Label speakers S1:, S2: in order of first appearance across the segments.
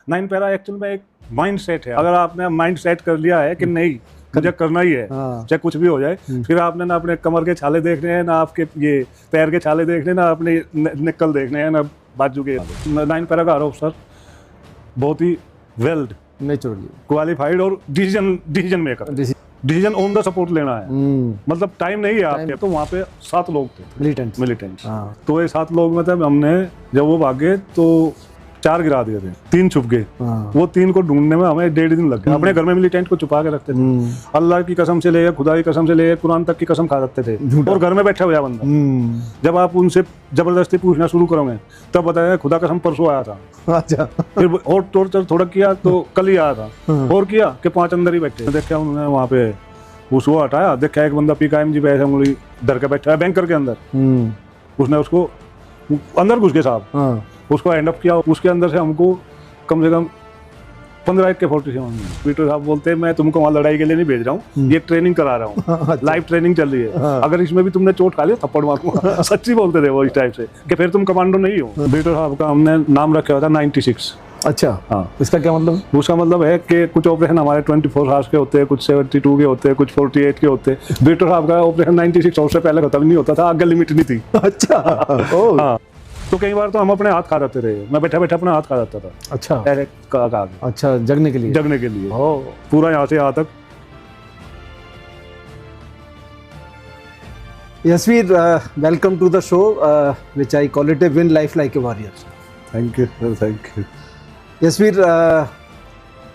S1: Nine para actual में एक mind set है। अगर आपने माइंड सेट कर लिया है कि नहीं मुझे करना ही है, चाहे कुछ भी हो जाए, फिर आपने ना अपने कमर के छाले देखने हैं, ना आपके ये पैर के छाले देखने, ना अपने निकल देखने हैं, ना बाजू के। नाइन पैरा का आरोप सर बहुत ही वेल्ड
S2: नेचुरली
S1: क्वालिफाइड और decision maker, decision on the support लेना है। मतलब टाइम नहीं है आपके। तो वहाँ पे 7 लोग थे मिलिटेंट। तो ये 7 लोग में थे। हमने जब वो भागे तो 4 गिरा दिए थे, 3 छुप गए। वो 3 को ढूंढने में हमें 1.5 दिन लग गए। अपने घर में मिलिटेंट को छुपा के रखते थे। अल्लाह की कसम से ले, खुदा की कसम से ले, कुरान तक की कसम खा सकते थे। और घर में बैठा हुआ बंदा, जब आप उनसे जबरदस्ती पूछना शुरू करोगे तब बताया खुदा कसम परसों आया था।
S2: अच्छा।
S1: फिर और टॉर्चर थोड़ा किया तो कल ही आया था। और किया कि 5 अंदर ही बैठे। देखा उन्होंने वहाँ पे उसको हटाया, देखा एक बंदा PKM जी पे ऐसे उंगली धर के बैठा है बैंकर के अंदर। उसने उसको अंदर घुस के साहब उसको हैंड अप किया। उसके अंदर से हमको कम से कम 15 के 47 पीटर साहब बोलते हैं मैं तुमको वहाँ लड़ाई के लिए नहीं भेज रहा हूँ, ये ट्रेनिंग करा रहा हूँ, लाइव ट्रेनिंग चल रही है। अगर इसमें भी तुमने चोट खा लिया थप्पड़ मारूंगा। सच्ची बोलते थे वो इस टाइप से कि फिर तुम कमांडो नहीं हो। पीटर साहब का हमने नाम रखा हुआ था 96।
S2: अच्छा।
S1: हाँ,
S2: इसका क्या मतलब?
S1: उसका मतलब है कि कुछ ऑपरेशन हमारे 24 आवर्स के होते हैं, कुछ 72 के होते हैं, कुछ 48 के होते हैं। बीटर साहब का ऑपरेशन 96 आवर्स से पहले खत्म नहीं होता था, आगे लिमिट नहीं थी।
S2: अच्छा।
S1: हाँ, तो कई बार तो हम अपने हाथ खा जाते रहे। मैं बैठा बैठा अपना हाथ खा जाता था।
S2: अच्छा।
S1: अच्छा,
S2: जगने के लिए
S1: पूरा यहाँ से यहाँ तक।
S2: Yasveer, welcome to the show, which I call it a win life like a warrior.
S1: Thank you sir, thank you.
S2: Yasveer,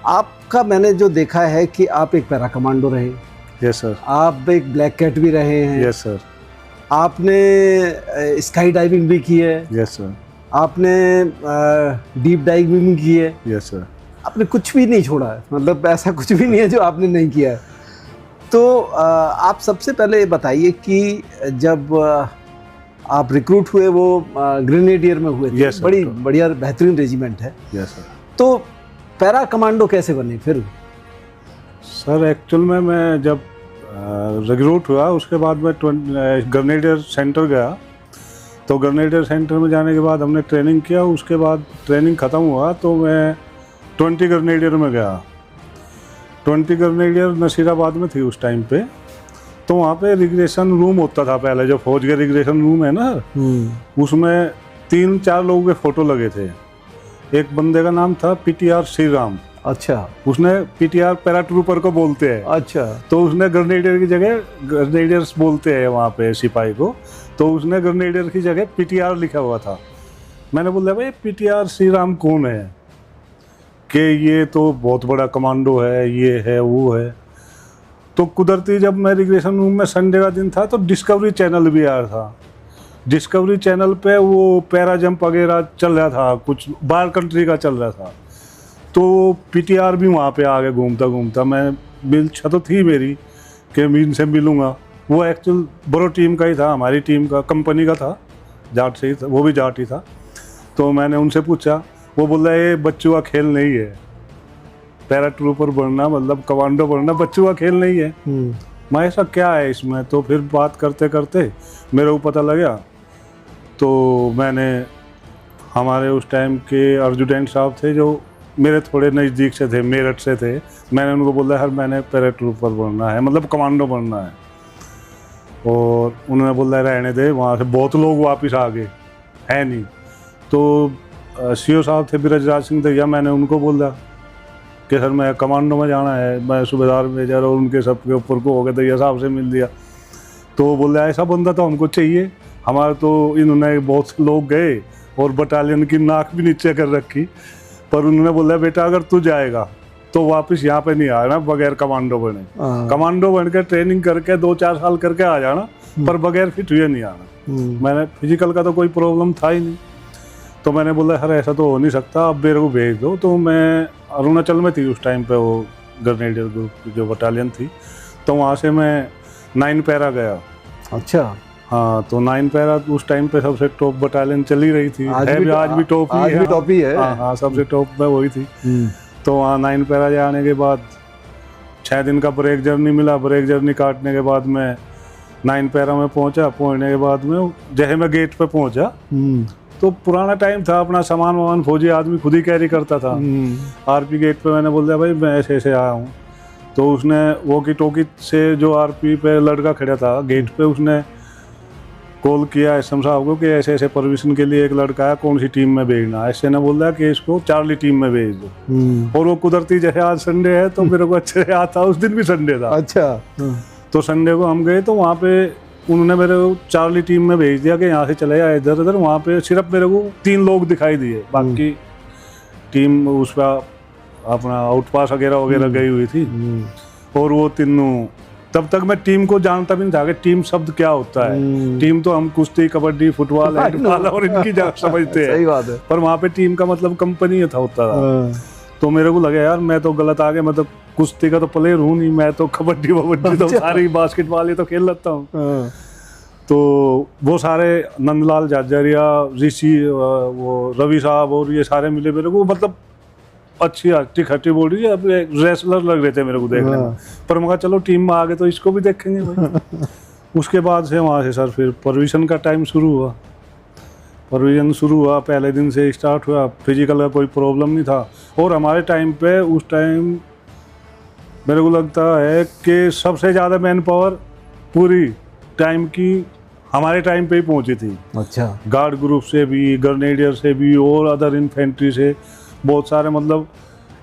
S2: आपका मैंने जो देखा है कि आप एक पैरा कमांडो रहे।
S1: Yes sir.
S2: आप एक ब्लैक कैट भी रहे हैं।
S1: Yes sir.
S2: आपने स्काई डाइविंग भी की है।
S1: Yes sir.
S2: आपने डीप डाइविंग भी की है।
S1: Yes sir.
S2: आपने कुछ भी नहीं छोड़ा है, मतलब ऐसा कुछ भी नहीं है जो आपने नहीं किया है। तो आप सबसे पहले बताइए कि जब आप रिक्रूट हुए वो ग्रेनेडियर में हुए थे।
S1: Yes,
S2: बड़ी बढ़िया बेहतरीन रेजिमेंट है।
S1: Yes sir.
S2: तो पैरा कमांडो कैसे बने फिर?
S1: सर एक्चुअल में मैं जब रिक्रूट हुआ उसके बाद मैं ग्रेनेडियर सेंटर गया। तो ग्रेनेडियर सेंटर में जाने के बाद हमने ट्रेनिंग किया। उसके बाद ट्रेनिंग ख़त्म हुआ तो मैं 20 ग्रेनेडियर में गया। 20 ग्रेनेडियर नसीराबाद में थी उस टाइम पे। तो वहाँ पे रिग्रेशन रूम होता था पहले, जो फौज के रिग्रेशन रूम है ना, उसमें 3-4 लोगों के फ़ोटो लगे थे। एक बंदे का नाम था PTR श्री राम।
S2: अच्छा।
S1: उसने PTR पैरा ट्रूपर को बोलते हैं।
S2: अच्छा।
S1: तो उसने ग्रेनेडियर की जगह, ग्रेनेडियर्स बोलते हैं वहाँ पे सिपाही को, तो उसने ग्रेनेडियर की जगह PTR लिखा हुआ था। मैंने बोला भाई PTR श्री राम कौन है, कि ये तो बहुत बड़ा कमांडो है, ये है वो है। तो कुदरती जब मैं रिग्रेशन रूम में संडे का दिन था तो डिस्कवरी चैनल भी आया था। डिस्कवरी चैनल पे वो पैरा जंप वगैरह चल रहा था, कुछ बाहर कंट्री का चल रहा था। तो PTR भी वहाँ पे आगे घूमता घूमता, मैं इच्छा तो थी मेरी कि मैं इनसे मिलूँगा। वो एक्चुअल बड़ो टीम का ही था, हमारी टीम का, कंपनी का था, जाट से ही था, वो भी जाट ही था। तो मैंने उनसे पूछा, वो बोल रहा है ये बच्चों का खेल नहीं है, पैरा ट्रूपर बनना मतलब कमांडो बनना बच्चों का खेल नहीं है। मैं ऐसा क्या है इसमें? तो फिर बात करते करते मेरे को पता लगा। तो मैंने हमारे उस टाइम के एडजुटेंट साहब थे जो मेरे थोड़े नज़दीक से थे, मेरठ से थे। मैंने उनको बोला यार मैंने पैरा ट्रूपर बनना है, मतलब कमांडो बनना है। और उन्होंने बोला रहने दे, वहाँ से बहुत लोग वापस आ गए, है नहीं। तो CO साहब थे ब्रजराज सिंह दैया, मैंने उनको बोला कि सर मैं कमांडो में जाना है, मैं सूबेदार मेजर और उनके सबके ऊपर को हो गया, दैया साहब से मिल लिया। तो वो बोला ऐसा बंदा तो हमको चाहिए। हमारे तो इन्होंने बहुत से लोग गए और बटालियन की नाक भी नीचे कर रखी, पर उन्होंने बोला बेटा अगर तू जाएगा तो वापस यहाँ पे नहीं आना बगैर कमांडो बने। कमांडो बन के ट्रेनिंग करके 2-4 साल करके आ जाना, पर बगैर फिट हुए नहीं आना। मैंने फिजिकल का तो कोई प्रॉब्लम था ही नहीं। तो मैंने बोला सर ऐसा तो हो नहीं सकता, अब मेरे को भेज दो। तो मैं अरुणाचल में थी उस टाइम पे, वो ग्रेनेडियर ग्रुप की जो बटालियन थी। तो वहाँ से मैं 9 पैरा गया।
S2: अच्छा।
S1: हाँ, तो 9 पैरा उस टाइम पे सबसे टॉप बटालियन चली रही थी। आज भी टॉप ही है। हाँ, सबसे टॉप में वही थी। तो वहाँ 9 पैरा जाने के बाद 6 दिन का ब्रेक जर्नी मिला। ब्रेक जर्नी काटने के बाद मैं 9 पैरा में पहुँचा। पहुँचने के बाद में जैसे मैं गेट पे पहुँचा तो पुराना टाइम था, अपना सामान वामान फौजी आदमी खुद ही कैरी करता था। आरपी गेट पे मैंने बोल दिया भाई मैं ऐसे ऐसे आया हूँ, तो उसने वॉकी टॉकी से जो आरपी पे लड़का खड़ा था गेट पे, उसने कॉल किया एसएम साहब को कि ऐसे ऐसे परमिशन के लिए एक लड़का है, कौन सी टीम में भेजना है। ऐसे ने बोल दिया कि इसको चार्ली टीम में भेज दो। और वो कुदरती जैसे आज संडे है तो मेरे को अच्छे से याद था, उस दिन भी संडे था।
S2: अच्छा।
S1: तो संडे को हम गए तो वहाँ पे उन्होंने मेरे को चार्ली टीम में भेज दिया कि यहाँ से चले जाए इधर उधर। वहाँ पे सिर्फ मेरे को 3 लोग दिखाई दिए, बाकी टीम उस पर अपना आउटपास वगैरह वगैरह गई हुई थी। और वो तीनों, तब तक मैं टीम को जानता भी नहीं था कि टीम शब्द क्या होता है। टीम तो हम कुश्ती, कबड्डी, फुटबॉल, हैंडबॉल और इनकी समझते हैं।
S2: सही बात है।
S1: पर वहाँ पे टीम का मतलब कंपनी था होता था। तो मेरे को लगा यार मैं तो गलत आ गया, मतलब कुश्ती का तो प्लेयर हूँ नहीं, मैं तो कबड्डी वबड्डी तो सारी बास्केटबॉल ये तो खेल लेता हूँ। तो वो सारे नंदलाल जाजरिया, ऋषि, वो रवि साहब और ये सारे मिले मेरे को, मतलब अच्छी हट्टी खट्टी बोल रही है, अब रेसलर लग रहे थे मेरे को देखने में। पर मैं कहा चलो टीम में आ गए तो इसको भी देखेंगे भाई। उसके बाद से वहाँ से सर फिर परविजन का टाइम शुरू हुआ। परविजन शुरू हुआ, पहले दिन से स्टार्ट हुआ। फिजिकल का कोई प्रॉब्लम नहीं था। और हमारे टाइम पे उस टाइम मेरे को लगता है कि सबसे ज़्यादा मैन पावर पूरी टाइम की हमारे टाइम पे ही पहुंची थी।
S2: अच्छा।
S1: गार्ड ग्रुप से भी, ग्रेनेडियर से भी और अदर इन्फेंट्री से बहुत सारे, मतलब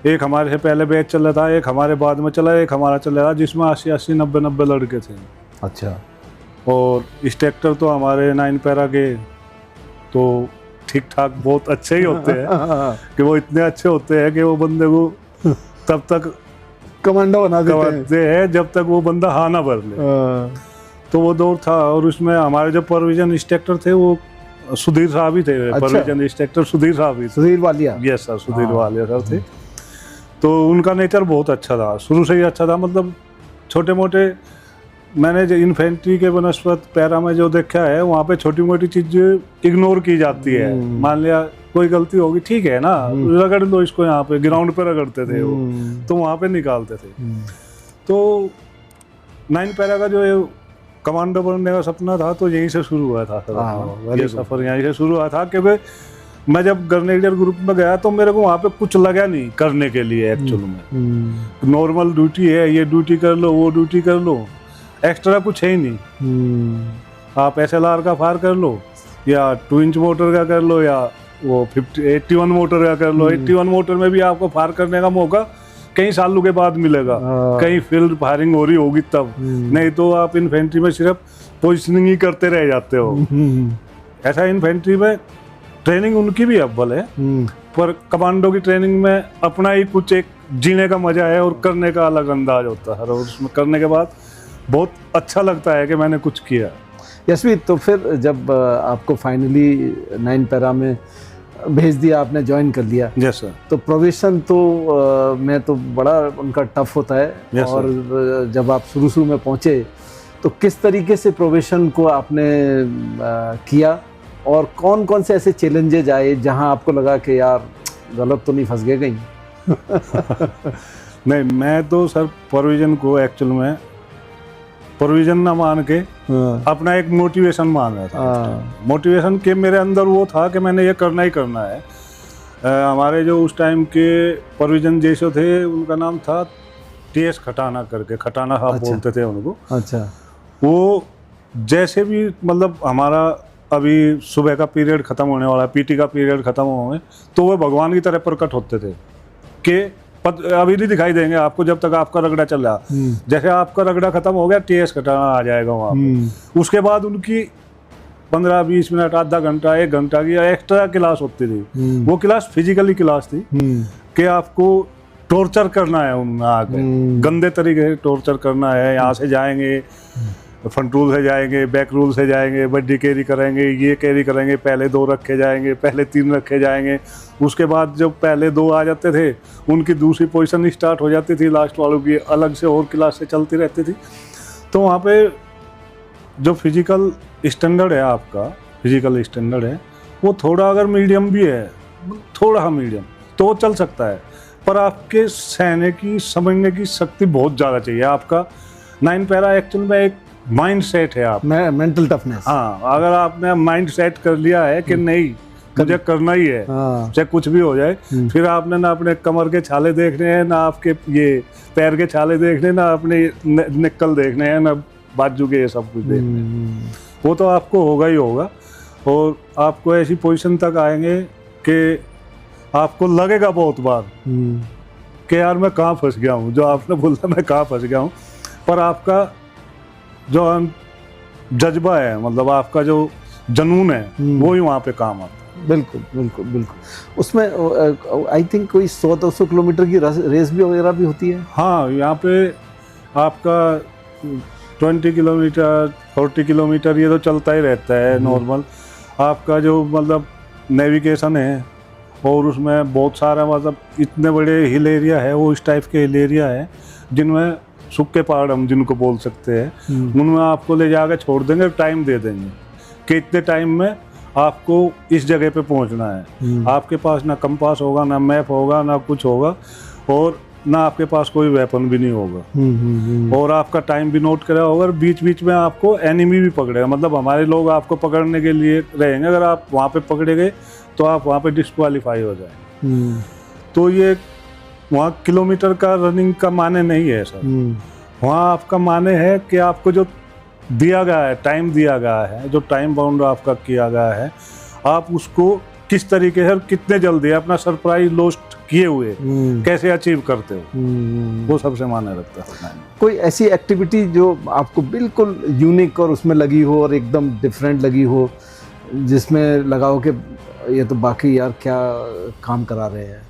S1: एक हमारे से पहले बैच चल रहा था, एक हमारे बाद में चला, एक हमारा चल रहा था, जिसमें 80-80, 90-90 लड़के थे।
S2: अच्छा।
S1: और इंस्ट्रक्टर तो हमारे 9 पैरा के तो ठीक ठाक बहुत अच्छे ही होते हैं कि वो इतने अच्छे होते हैं कि वो बंदे को तब तक
S2: कमांडो बना देते
S1: हैं जब तक वो बंदा हाँ ना भर ले। तो वो दौर था। और उसमें हमारे जो परविजन इंस्ट्रक्टर थे वो सुधीर साहब ही थे।
S2: अच्छा।
S1: परविजन इंस्ट्रक्टर सुधीर साहब ही थे।
S2: Sudhir Walia.
S1: Yes sir, Sudhir Walia sir थे। तो उनका नेचर बहुत अच्छा था, शुरू से ही अच्छा था। मतलब छोटे मोटे मैंने जो इन्फेंट्री के बनस्पत पैरा में जो देखा है, वहाँ पे छोटी मोटी चीज़ इग्नोर की जाती है। मान लिया कोई गलती होगी, ठीक है ना, रगड़ लो इसको, यहाँ पे ग्राउंड पे रगड़ते थे वो, तो वहाँ पे निकालते थे। तो 9 पैरा का जो कमांडो बनने का सपना था तो यहीं से शुरू हुआ था सर। ये सफ़र यहीं से शुरू हुआ था कि भाई मैं जब ग्रेनेडियर ग्रुप में गया तो मेरे को वहाँ पे कुछ लगा नहीं करने के लिए एक्चुअल में। नॉर्मल ड्यूटी है, ये ड्यूटी कर लो, वो ड्यूटी कर लो, एक्स्ट्रा कुछ है ही नहीं। आप SLR का फायर कर लो या 2 इंच मोटर का कर लो या वो 81 मोटर का कर लो। 81 मोटर में भी आपको फायर करने का मौका कई सालों के बाद मिलेगा, कहीं फील्ड फायरिंग हो रही होगी तब, नहीं तो आप इन्फेंट्री में सिर्फ पोजिशनिंग ही करते रह जाते हो। ऐसा इन्फेंट्री में ट्रेनिंग उनकी भी अव्वल है, पर कमांडो की ट्रेनिंग में अपना ही कुछ एक जीने का मजा है और करने का अलग अंदाज होता है। और उसमें करने के बाद बहुत अच्छा लगता है कि मैंने कुछ किया।
S2: यशवीर, तो फिर जब आपको फाइनली 9 पैरा में भेज दिया, आपने ज्वाइन कर लिया,
S1: यस सर,
S2: तो प्रोविजन तो मैं तो बड़ा उनका टफ होता है।
S1: Yes,
S2: और जब आप शुरू में पहुंचे तो किस तरीके से प्रोविजन को आपने किया और कौन कौन से ऐसे चैलेंजेज आए जहां आपको लगा कि यार गलत तो नहीं फंस गए कहीं?
S1: नहीं, मैं तो सर प्रोविजन को एक्चुअल में प्रोविजन ना मान के अपना एक मोटिवेशन मान रहा था। मोटिवेशन के मेरे अंदर वो था कि मैंने ये करना ही करना है। हमारे जो उस टाइम के प्रोविजन जैसे थे, उनका नाम था TS खटाना करके, खटाना साहब बोलते थे उनको।
S2: अच्छा।
S1: वो जैसे भी, मतलब हमारा अभी सुबह का पीरियड ख़त्म होने वाला है, PT का पीरियड ख़त्म होने, तो वो भगवान की तरह प्रकट होते थे कि अभी नहीं दिखाई देंगे आपको जब तक आपका रगड़ा चल रहा। जैसे आपका रगड़ा खत्म हो गया, TS खटाना आ जाएगा वहाँ पे। उसके बाद उनकी 15-20 मिनट, आधा घंटा, 1 घंटा की एक्स्ट्रा क्लास होती थी। वो क्लास फिजिकली क्लास थी कि आपको टॉर्चर करना है उनमें आके, गंदे तरीके से टॉर्चर करना है। यहाँ से जाएंगे, फ्रंट रूल से जाएंगे, बैक रूल से जाएंगे, बड्डी कैरी करेंगे, ये कैरी करेंगे, पहले 2 रखे जाएंगे, पहले 3 रखे जाएंगे। उसके बाद जब पहले 2 आ जाते थे, उनकी दूसरी पोजीशन स्टार्ट हो जाती थी, लास्ट वालों की अलग से और क्लास से चलती रहती थी। तो वहाँ पे जो फिजिकल स्टैंडर्ड है आपका, फिजिकल स्टैंडर्ड है वो थोड़ा अगर मीडियम भी है, थोड़ा मीडियम तो वो चल सकता है, पर आपके सहने की, समझने की शक्ति बहुत ज़्यादा चाहिए। आपका 9 पैरा एक्चुअल में एक माइंड सेट है, आप
S2: मेंटल टफनेस।
S1: हाँ, अगर आपने माइंड सेट कर लिया है कि नहीं मुझे करना ही है,
S2: हाँ।
S1: चाहे कुछ भी हो जाए। फिर आपने ना अपने कमर के छाले देखने हैं, ना आपके ये पैर के छाले देखने, ना अपने निक्कल देखने हैं, ना बाजू के, ये सब कुछ देखने हैं। वो तो आपको होगा ही होगा, और आपको ऐसी पोजीशन तक आएंगे कि आपको लगेगा बहुत बार कि यार मैं कहाँ फंस गया हूँ, जो आपने बोला मैं कहाँ फंस गया हूँ। पर आपका जो जज्बा है, मतलब आपका जो जनून है, वो ही वहाँ पे काम आता है।
S2: बिल्कुल बिल्कुल बिल्कुल। उसमें आई थिंक कोई 100-200 किलोमीटर की रेस भी वगैरह भी होती है।
S1: हाँ, यहाँ पे आपका 20 किलोमीटर 40 किलोमीटर ये तो चलता ही रहता है नॉर्मल। आपका जो मतलब नेविगेशन है, और उसमें बहुत सारा मतलब इतने बड़े हिल एरिया है, वो इस टाइप के हिल एरिया है जिनमें सूखे पहाड़ हम जिनको बोल सकते हैं, उनमें आपको ले जाकर छोड़ देंगे, टाइम दे देंगे कि इतने टाइम में आपको इस जगह पे पहुंचना है। आपके पास ना कंपास होगा, ना मैप होगा, ना कुछ होगा, और ना आपके पास कोई वेपन भी नहीं होगा, और आपका टाइम भी नोट करा होगा। और बीच बीच में आपको एनिमी भी पकड़ेगा, मतलब हमारे लोग आपको पकड़ने के लिए रहेंगे। अगर आप वहाँ पे पकड़े गए तो आप वहाँ पे डिस्क्वालीफाई हो जाए। तो ये वहाँ किलोमीटर का रनिंग का माने नहीं है सर। वहाँ आपका माने है कि आपको जो दिया गया है, टाइम दिया गया है, जो टाइम बाउंड आपका किया गया है, आप उसको किस तरीके से और कितने जल्दी अपना सरप्राइज लॉस्ट किए हुए कैसे अचीव करते हो, वो सबसे मायने रखता है।
S2: कोई ऐसी एक्टिविटी जो आपको बिल्कुल यूनिक और उसमें लगी हो और एकदम डिफरेंट लगी हो, जिसमें लगा हो कि ये तो बाकी यार क्या काम करा रहे हैं?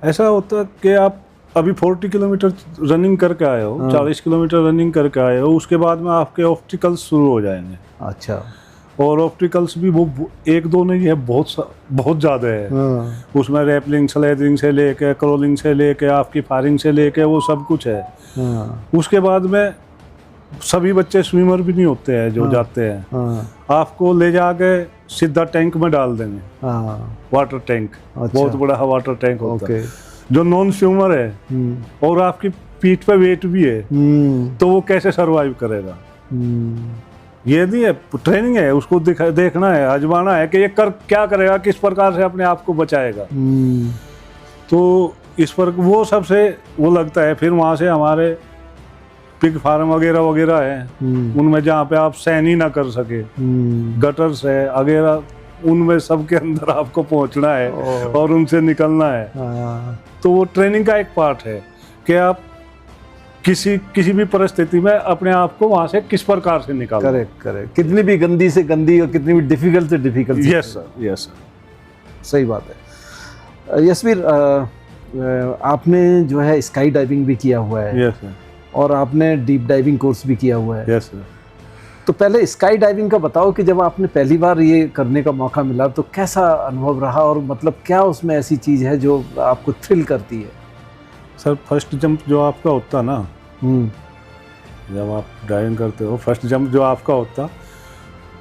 S1: ऐसा होता है कि आप अभी 40 किलोमीटर रनिंग करके आए हो, 40 किलोमीटर रनिंग करके आए हो, उसके बाद में आपके ऑब्स्टिकल्स शुरू हो जाएंगे।
S2: अच्छा।
S1: और ऑब्स्टिकल्स भी वो एक दो नहीं है, बहुत ज़्यादा है। उसमें रैपलिंग स्लेजिंग से लेके, क्रॉलिंग से लेके, आपकी फायरिंग से लेके, वो सब कुछ है। उसके बाद में सभी बच्चे स्विमर भी नहीं होते हैं जो जाते हैं, आपको ले जाके सीधा टैंक में डाल देंगे, वाटर टैंक।
S2: अच्छा।
S1: बहुत बड़ा वाटर टैंक होता है। जो नॉन स्विमर है और आपकी पीठ पे वेट भी है, तो वो कैसे सरवाइव करेगा? ये नहीं है, ट्रेनिंग है, उसको देखना है, आजमाना है कि ये क्या करेगा, किस प्रकार से अपने आप को बचाएगा। तो इस पर वो सबसे वो लगता है। फिर वहाँ से हमारे पिग फार्म वगैरह वगैरह है, उनमें जहाँ पे आप सैन ही ना कर सके, गटर्स है वगैरह, उनमें सबके अंदर आपको पहुँचना है और उनसे निकलना है। तो वो ट्रेनिंग का एक पार्ट है कि आप किसी भी परिस्थिति में अपने आप को वहाँ से किस प्रकार से निकालो।
S2: करेक्ट। कितनी भी गंदी से गंदी और कितनी भी डिफिकल्ट से डिफिकल्ट।
S1: Yes sir.
S2: सही बात है। यशवीर, आपने जो है स्काई डाइविंग भी किया हुआ है।
S1: Yes sir.
S2: और आपने डीप डाइविंग कोर्स भी किया हुआ है।
S1: Yes sir.
S2: तो पहले स्काई डाइविंग का बताओ कि जब आपने पहली बार ये करने का मौका मिला तो कैसा अनुभव रहा, और मतलब क्या उसमें ऐसी चीज़ है जो आपको थ्रिल करती है?
S1: सर, फर्स्ट जंप जो आपका होता ना, जब आप डाइविंग करते हो, फर्स्ट जंप जो आपका होता,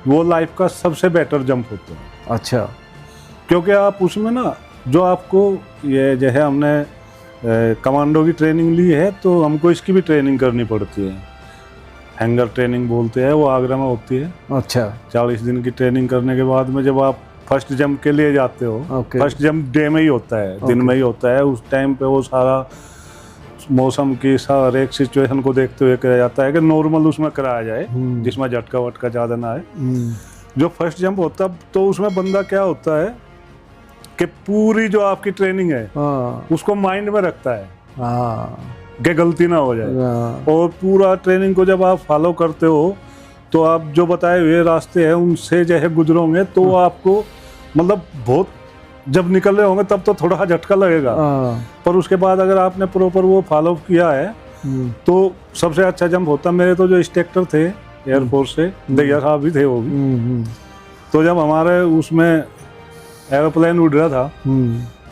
S1: वो लाइफ का सबसे बेटर जंप होता है।
S2: अच्छा।
S1: क्योंकि आप उसमें ना, जो आपको ये जैसे हमने कमांडो की ट्रेनिंग ली है, तो हमको इसकी भी ट्रेनिंग करनी पड़ती है। हैंगर ट्रेनिंग बोलते हैं, वो आगरा में होती है।
S2: अच्छा।
S1: 40 दिन की ट्रेनिंग करने के बाद में जब आप फर्स्ट जंप के लिए जाते हो, फर्स्ट जंप डे में ही होता है, दिन में ही होता है। उस टाइम पे वो सारा मौसम की हर एक सिचुएशन को देखते हुए किया जाता है कि नॉर्मल उसमें कराया जाए, जिसमें झटका वटका ज़्यादा ना आए। जो फर्स्ट जंप होता है, तो उसमें बंदा क्या होता है कि पूरी जो आपकी ट्रेनिंग है उसको माइंड में रखता है कि गलती ना हो जाए। और पूरा ट्रेनिंग को जब आप फॉलो करते हो, तो आप जो बताए हुए रास्ते हैं उनसे जैसे गुजरोगे, तो आपको मतलब बहुत, जब निकल रहे होंगे तब तो थोड़ा झटका लगेगा, पर उसके बाद अगर आपने प्रॉपर वो फॉलो किया है तो सबसे अच्छा जंप होता। मेरे तो जो इंस्ट्रक्टर थे एयरफोर्स से, दैया साहब भी थे वो भी, तो जब हमारे उसमें एरोप्लेन उड़ रहा था,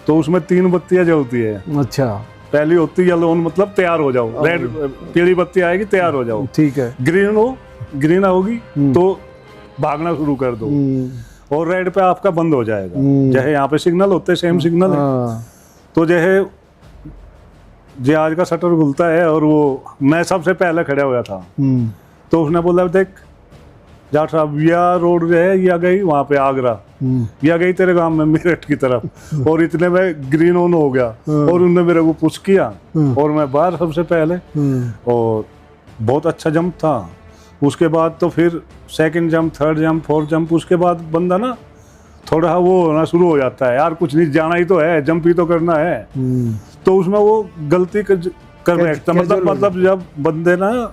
S1: तो उसमें 3 बत्तियां जलती है।
S2: अच्छा।
S1: पहली होती येलो, मतलब तैयार हो जाओ, रेड पीली बत्ती आएगी, तैयार हो जाओ।
S2: ठीक है।
S1: ग्रीन होगी तो भागना शुरू कर दो, और रेड पे आपका बंद हो जाएगा। जैसे यहाँ पे सिग्नल होते हैं, सेम सिग्नल है। तो जैसे जहाज का शटर खुलता है, और वो मैं सबसे पहले खड़ा हुआ था, तो उसने बोला देख डॉक्टर साहब या रोड जो है या गई वहाँ पे आगरा, या गई तेरे गांव में मेरठ की तरफ, और इतने में ग्रीन ऑन हो गया और उन्होंने मेरे को पुश किया और मैं बाहर सबसे पहले, और बहुत अच्छा जंप था। उसके बाद तो फिर second jump, third jump, fourth jump, उसके बाद बंदा ना थोड़ा वो होना शुरू हो जाता है, यार कुछ नहीं, जाना ही तो है, जंप ही तो करना है। तो उसमें वो गलती कर बैठता, मतलब जब बंदे ना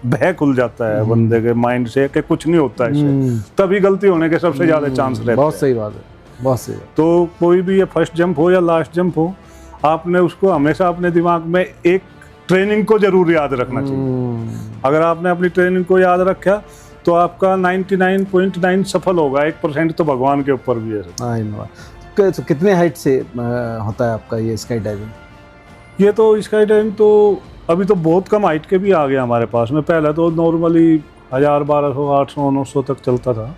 S1: भय खुल जाता है बंदे के माइंड से कि कुछ नहीं होता है इससे, तभी गलती होने के सबसे ज्यादा चांस रहते हैं।
S2: बहुत सही बात है, बहुत सही।
S1: तो कोई भी ये फर्स्ट जंप हो या लास्ट जंप हो, आपने उसको हमेशा अपने दिमाग में एक ट्रेनिंग को जरूर याद रखना चाहिए। अगर आपने अपनी ट्रेनिंग को याद रखा तो आपका 99.9 सफल होगा, 1% तो भगवान के ऊपर भी है।
S2: तो कितने हाइट से होता है आपका ये स्काई डाइविंग?
S1: ये तो स्काई डाइविंग तो अभी तो बहुत कम हाइट के भी आ गए हमारे पास में। पहले तो नॉर्मली 1000, 1200, 800, 900 तक चलता था।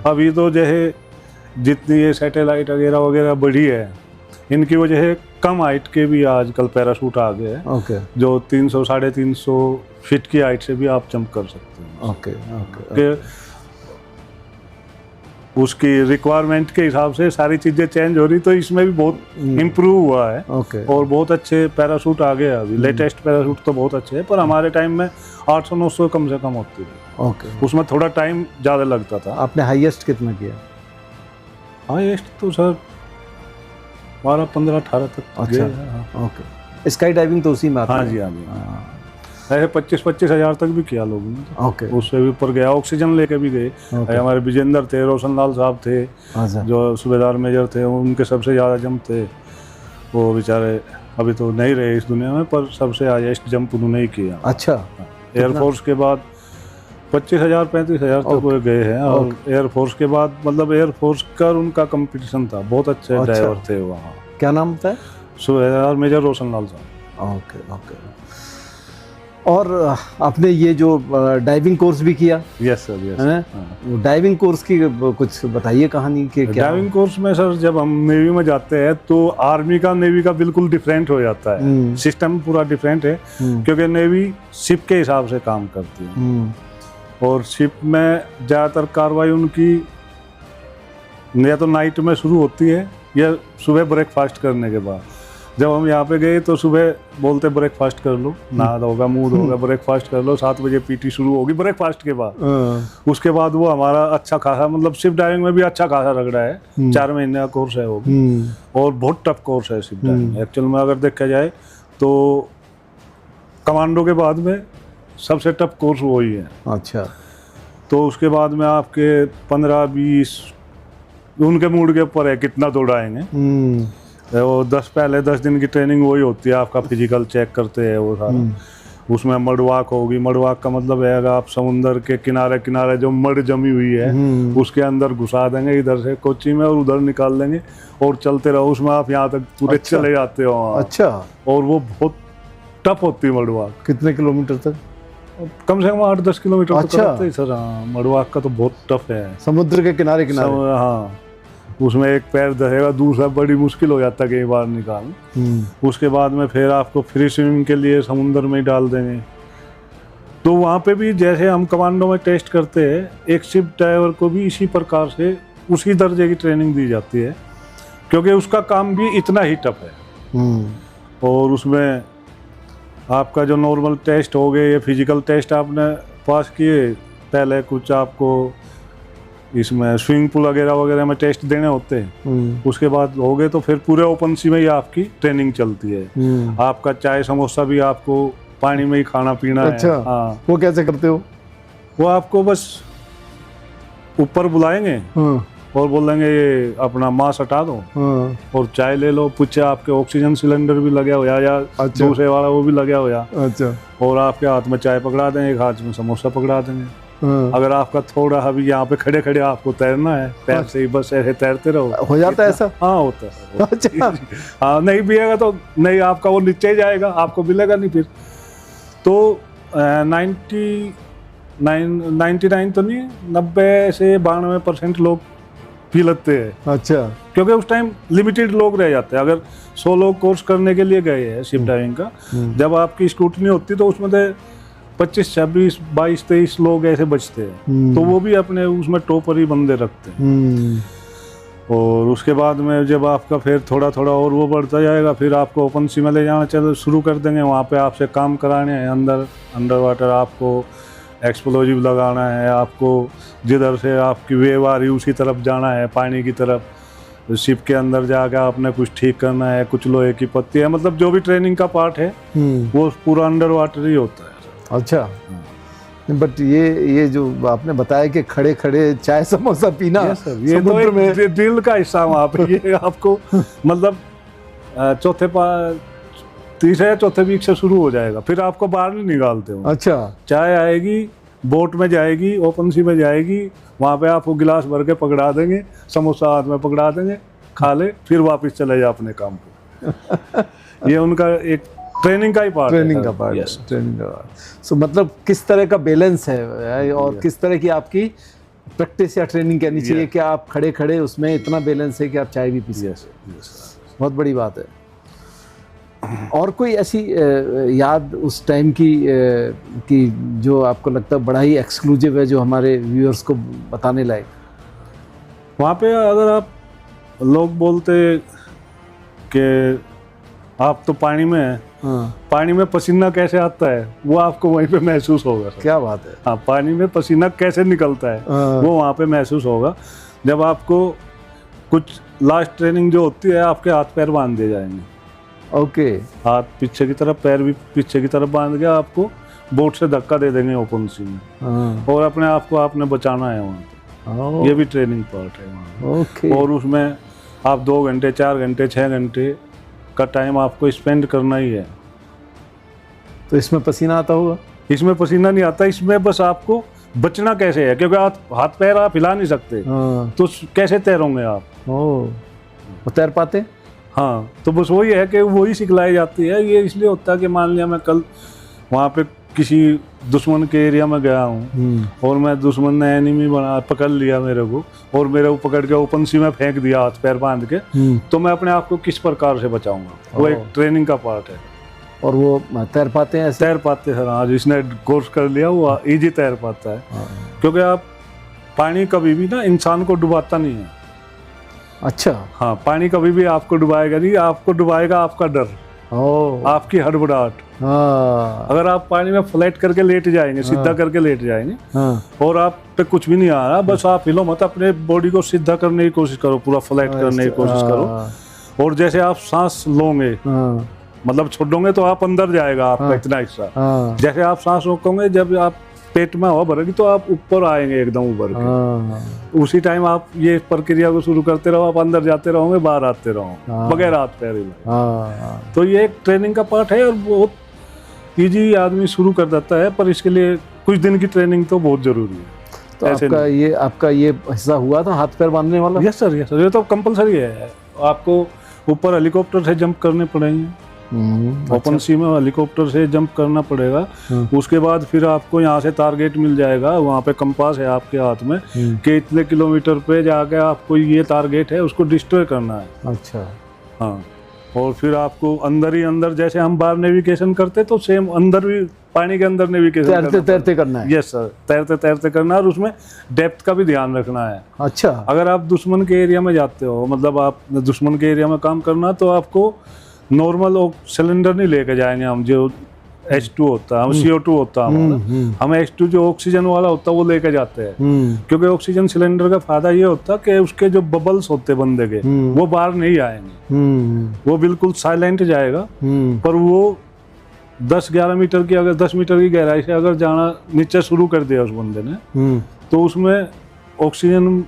S1: अभी तो जो है जितनी ये सैटेलाइट वगैरह वगैरह बढ़ी है, इनकी वजह से कम हाइट के भी आजकल पैराशूट आ गए हैं, जो 300, 350 फीट की हाइट से भी आप जंप कर सकते हैं। उसकी रिक्वायरमेंट के हिसाब से सारी चीजें चेंज हो रही, तो इसमें भी बहुत इम्प्रूव हुआ है। और बहुत अच्छे पैराशूट आ गए अभी। लेटेस्ट पैराशूट तो बहुत अच्छे हैं, पर हमारे टाइम में 800-900 कम से कम होती थी। उसमें थोड़ा टाइम ज़्यादा लगता था।
S2: आपने हाईएस्ट कितना किया?
S1: हाईएस्ट तो सर 12, 15, 18 तक।
S2: अच्छा, स्काई डाइविंग तो उसी में आता है?
S1: हाँ जी, हाँ जी। ऐसे 25-25 हज़ार तक भी किया लोगों ने। उससे भी ऊपर गया, ऑक्सीजन लेके भी गए। हमारे विजेंद्र थे, रोशन लाल साहब थे, जो सूबेदार मेजर थे, उनके सबसे ज़्यादा जंप थे। वो बेचारे अभी तो नहीं रहे इस दुनिया में, पर सबसे हाईएस्ट जंप उन्होंने ही किया।
S2: अच्छा।
S1: एयरफोर्स के बाद 25,000, 35,000 तक वो गए हैं। और एयरफोर्स के बाद मतलब एयरफोर्स का उनका कंपटीशन था, बहुत अच्छे ड्राइवर थे वहाँ।
S2: क्या नाम था?
S1: सूबेदार मेजर रोशन लाल साहब।
S2: ओके। और आपने ये जो डाइविंग कोर्स भी किया?
S1: Yes sir, yes.
S2: Diving course की कुछ बताइए कहानी के क्या?
S1: डाइविंग कोर्स में सर जब हम नेवी में जाते हैं तो आर्मी का नेवी का बिल्कुल डिफरेंट हो जाता है। सिस्टम पूरा डिफरेंट है, क्योंकि नेवी शिप के हिसाब से काम करती है। और शिप में ज़्यादातर कार्रवाई उनकी या तो नाइट में शुरू होती है या सुबह ब्रेकफास्ट करने के बाद। जब हम यहाँ पे गए तो सुबह बोलते ब्रेकफास्ट कर लो, नहा होगा, मुँह धोगा, ब्रेकफास्ट कर लो, 7 बजे पीटी शुरू होगी ब्रेकफास्ट के बाद। उसके बाद वो हमारा अच्छा खासा, मतलब शिप डाइविंग में भी अच्छा खासा रगड़ा है। 4 महीने का कोर्स है वो भी, और बहुत टफ कोर्स है शिप डाइविंग। एक्चुअल में अगर देखा जाए तो कमांडो के बाद में सबसे टफ कोर्स वही है।
S2: अच्छा।
S1: तो उसके बाद में आपके 15-20 उनके मूड के ऊपर है कितना दौड़ाएंगे। वो 10 दिन की ट्रेनिंग वही होती है। आपका फिजिकल चेक करते हैं वो सारा। उसमें मड वॉक होगी। मड वॉक का मतलब है अगर आप समुंदर के किनारे किनारे जो मड जमी हुई है उसके अंदर घुसा देंगे इधर से कोची में, और उधर निकाल देंगे और चलते रहो उसमें, आप यहाँ तक पूरे चले जाते हो।
S2: अच्छा।
S1: और वो बहुत टफ होती है मड वॉक।
S2: कितने किलोमीटर तक?
S1: कम से कम 8-10 किलोमीटर।
S2: अच्छा
S1: सर हाँ, मड वॉक का तो बहुत टफ है।
S2: समुद्र के किनारे किनारे?
S1: हाँ, उसमें एक पैर धरेगा, दूसरा बड़ी मुश्किल हो जाता है कई बार निकाल। उसके बाद में फिर आपको फ्री स्विमिंग के लिए समुद्र में ही डाल देंगे। तो वहाँ पे भी जैसे हम कमांडो में टेस्ट करते हैं, एक शिप ड्राइवर को भी इसी प्रकार से उसी दर्जे की ट्रेनिंग दी जाती है, क्योंकि उसका काम भी इतना ही टफ है। और उसमें आपका जो नॉर्मल टेस्ट हो गए या फिजिकल टेस्ट आपने पास किए, पहले कुछ आपको इसमें स्विमिंग पूल वगैरह में टेस्ट देने होते हैं। उसके बाद हो गए तो फिर पूरे ओपन सी में ही आपकी ट्रेनिंग चलती है। आपका चाय समोसा भी आपको पानी में ही खाना पीना है।
S2: अच्छा।
S1: हाँ।
S2: वो कैसे करते हो?
S1: वो आपको बस ऊपर बुलाएंगे और बोलेंगे ये अपना मास्क हटा दो और चाय ले लो। पीछे आपके ऑक्सीजन सिलेंडर भी लगे हुआ या दूसरे वाला वो भी लगा हुआ।
S2: अच्छा।
S1: और आपके हाथ में चाय पकड़ा देंगे, एक हाथ में समोसा पकड़ा देंगे। अगर आपका थोड़ा अभी यहाँ पे खड़े खड़े आपको तैरना है, पैर से ही बस ऐसे तैरते रहो।
S2: हो जाता है ऐसा? हाँ
S1: होता है। अच्छा। हाँ, नहीं पिएगा तो नहीं, आपका वो नीचे ही जाएगा, आपको मिलेगा नहीं फिर। तो 99 तो नहीं, 90 से 92% लोग पी लेते हैं।
S2: अच्छा।
S1: क्योंकि उस टाइम लिमिटेड लोग रह जाते हैं। अगर 100 लोग कोर्स करने के लिए गए हैं शिप डाइविंग का, जब आपकी स्क्रूटनी होती तो उसमें से 25, 26, 22, 23 लोग ऐसे बचते हैं। तो वो भी अपने उसमें टॉपर ही बंदे रखते हैं। और उसके बाद में जब आपका फिर थोड़ा थोड़ा और वो बढ़ता जाएगा, फिर आपको ओपन सी में ले जाना चलो शुरू कर देंगे। वहाँ पे आपसे काम कराने हैं, अंडर वाटर आपको एक्सप्लोजिव लगाना है, आपको जिधर से आपकी वेव आ रही उसी तरफ जाना है, पानी की तरफ। शिप के अंदर जाकर आपने कुछ ठीक करना है, कुछ लोहे की पत्ती है, मतलब जो भी ट्रेनिंग का पार्ट है वो पूरा अंडर वाटर ही होता है।
S2: अच्छा, बट ये जो आपने बताया कि खड़े खड़े चाय समोसा पीना,
S1: ये तो एक ड्रिल का हिस्सा वहाँ पे ये आपको मतलब तीसरे या चौथे वीक से शुरू हो जाएगा, फिर आपको बाहर नहीं निकालते हो।
S2: अच्छा,
S1: चाय आएगी, बोट में जाएगी, ओपन सी में जाएगी, वहाँ पे आपको गिलास भर के पकड़ा देंगे, समोसा हाथ में पकड़ा देंगे, खा ले, फिर वापस चले जाए अपने काम पे। ये उनका एक ट्रेनिंग का ही पार्ट है।
S2: ट्रेनिंग का पार्ट है, ट्रेनिंग का पार्ट। सो मतलब किस तरह का बैलेंस है और किस तरह की आपकी प्रैक्टिस या ट्रेनिंग कहनी चाहिए कि आप खड़े खड़े उसमें इतना बैलेंस है कि आप चाय भी पी सकते। बहुत बड़ी बात है। और कोई ऐसी याद उस टाइम की जो आपको लगता है बड़ा ही एक्सक्लूसिव है, जो हमारे व्यूअर्स को बताने लायक?
S1: वहाँ पे अगर आप लोग बोलते कि आप तो पानी में हैं, पानी में पसीना कैसे आता है वो आपको वहीं पे महसूस होगा।
S2: क्या बात है।
S1: हाँ, पानी में पसीना कैसे निकलता है वो वहाँ पे महसूस होगा जब आपको कुछ लास्ट ट्रेनिंग जो होती है, आपके हाथ पैर बांध दिए जाएंगे।
S2: ओके,
S1: हाथ पीछे की तरफ, पैर भी पीछे की तरफ बांध के आपको बोट से धक्का दे देंगे ओपन सी में, और अपने आप को आपने बचाना है वहाँ पे। ये भी ट्रेनिंग पार्ट है वहाँ।
S2: ओके।
S1: और उसमें आप 2 घंटे, 4 घंटे, 6 घंटे का टाइम आपको स्पेंड करना ही है।
S2: तो इसमें पसीना आता होगा?
S1: इसमें पसीना नहीं आता, इसमें बस आपको बचना कैसे है, क्योंकि आप हाथ पैर आप हिला नहीं सकते, तो कैसे तैरोगे आप?
S2: वो तैर पाते?
S1: हाँ, तो बस वही है कि वही सिखलाई जाती है। ये इसलिए होता है कि मान लिया मैं कल वहाँ पे किसी दुश्मन के एरिया में गया हूँ और मैं दुश्मन ने एनिमी पकड़ लिया मेरे को, और मेरे को पकड़ के ओपन सी में फेंक दिया हाथ पैर बांध के, तो मैं अपने आप को किस प्रकार से बचाऊंगा? वो एक ट्रेनिंग का पार्ट है।
S2: और वो तैर पाते हैं ऐसे?
S1: तैर पाते हैं हाँ, जिसने कोर्स कर लिया वो इजी तैर पाता है। क्योंकि आप पानी कभी भी ना इंसान को डुबाता नहीं है।
S2: अच्छा।
S1: हाँ, पानी कभी भी आपको डुबाएगा नहीं, आपको डुबाएगा आपका डर, आपकी हड़बड़ाहट। अगर आप पानी में फ्लैट करके लेट जाएंगे, सीधा करके लेट जाएंगे, और आप पे कुछ भी नहीं आ रहा, बस आप हिलो मत, अपने बॉडी को सीधा करने की कोशिश करो, पूरा फ्लैट करने की कोशिश करो। और जैसे आप सांस लोगे, मतलब छोड़ोगे तो आप अंदर जाएगा आपका इतना हिस्सा। जैसे आप सांस रोकोगे, जब आप पेट में हवा भरेगी तो आप ऊपर आएंगे एकदम ऊपर के। उसी टाइम आप ये प्रक्रिया को शुरू करते रहो, आप अंदर जाते रहोगे, बाहर आते रहोगे बगैर हाथ पैर हिलाए। तो ये एक ट्रेनिंग का पार्ट है और बहुत इजी आदमी शुरू कर देता है, पर इसके लिए कुछ दिन की ट्रेनिंग तो बहुत जरूरी है।
S2: तो आपका ये हिस्सा हुआ था हाथ पैर बांधने वाला?
S1: यस सर, यस सर, ये तो कंपलसरी है। आपको ऊपर हेलीकॉप्टर से जंप करने पड़ेंगे, ओपन सी में हेलीकॉप्टर से जंप करना पड़ेगा। उसके बाद फिर आपको यहाँ से टारगेट मिल जाएगा, वहाँ पे कंपास है आपके हाथ में कि इतने किलोमीटर पे जाके आपको ये टारगेट है, उसको डिस्ट्रॉय करना है।
S2: अच्छा।
S1: हाँ, और फिर आपको अंदर ही अंदर, जैसे हम बाहर नेविगेशन करते तो सेम अंदर भी पानी के अंदर नेविगेशन
S2: तैरते करना है।
S1: यस सर, तैरते तैरते करना है, और उसमें डेप्थ का भी ध्यान रखना है।
S2: अच्छा।
S1: अगर आप दुश्मन के एरिया में जाते हो, मतलब आप दुश्मन के एरिया में काम करना, तो आपको नॉर्मल सिलेंडर नहीं लेके जाएंगे हम, जो H2 होता है, हम CO2 होता है हम H2 जो ऑक्सीजन वाला होता है वो लेके जाते हैं। क्योंकि ऑक्सीजन सिलेंडर का फायदा ये होता है कि उसके जो बबल्स होते बंदे के वो बाहर नहीं आएंगे, वो बिल्कुल साइलेंट जाएगा। पर वो 10-11 मीटर की, अगर 10 मीटर की गहराई से अगर जाना नीचे शुरू कर दिया उस बंदे ने, तो उसमें ऑक्सीजन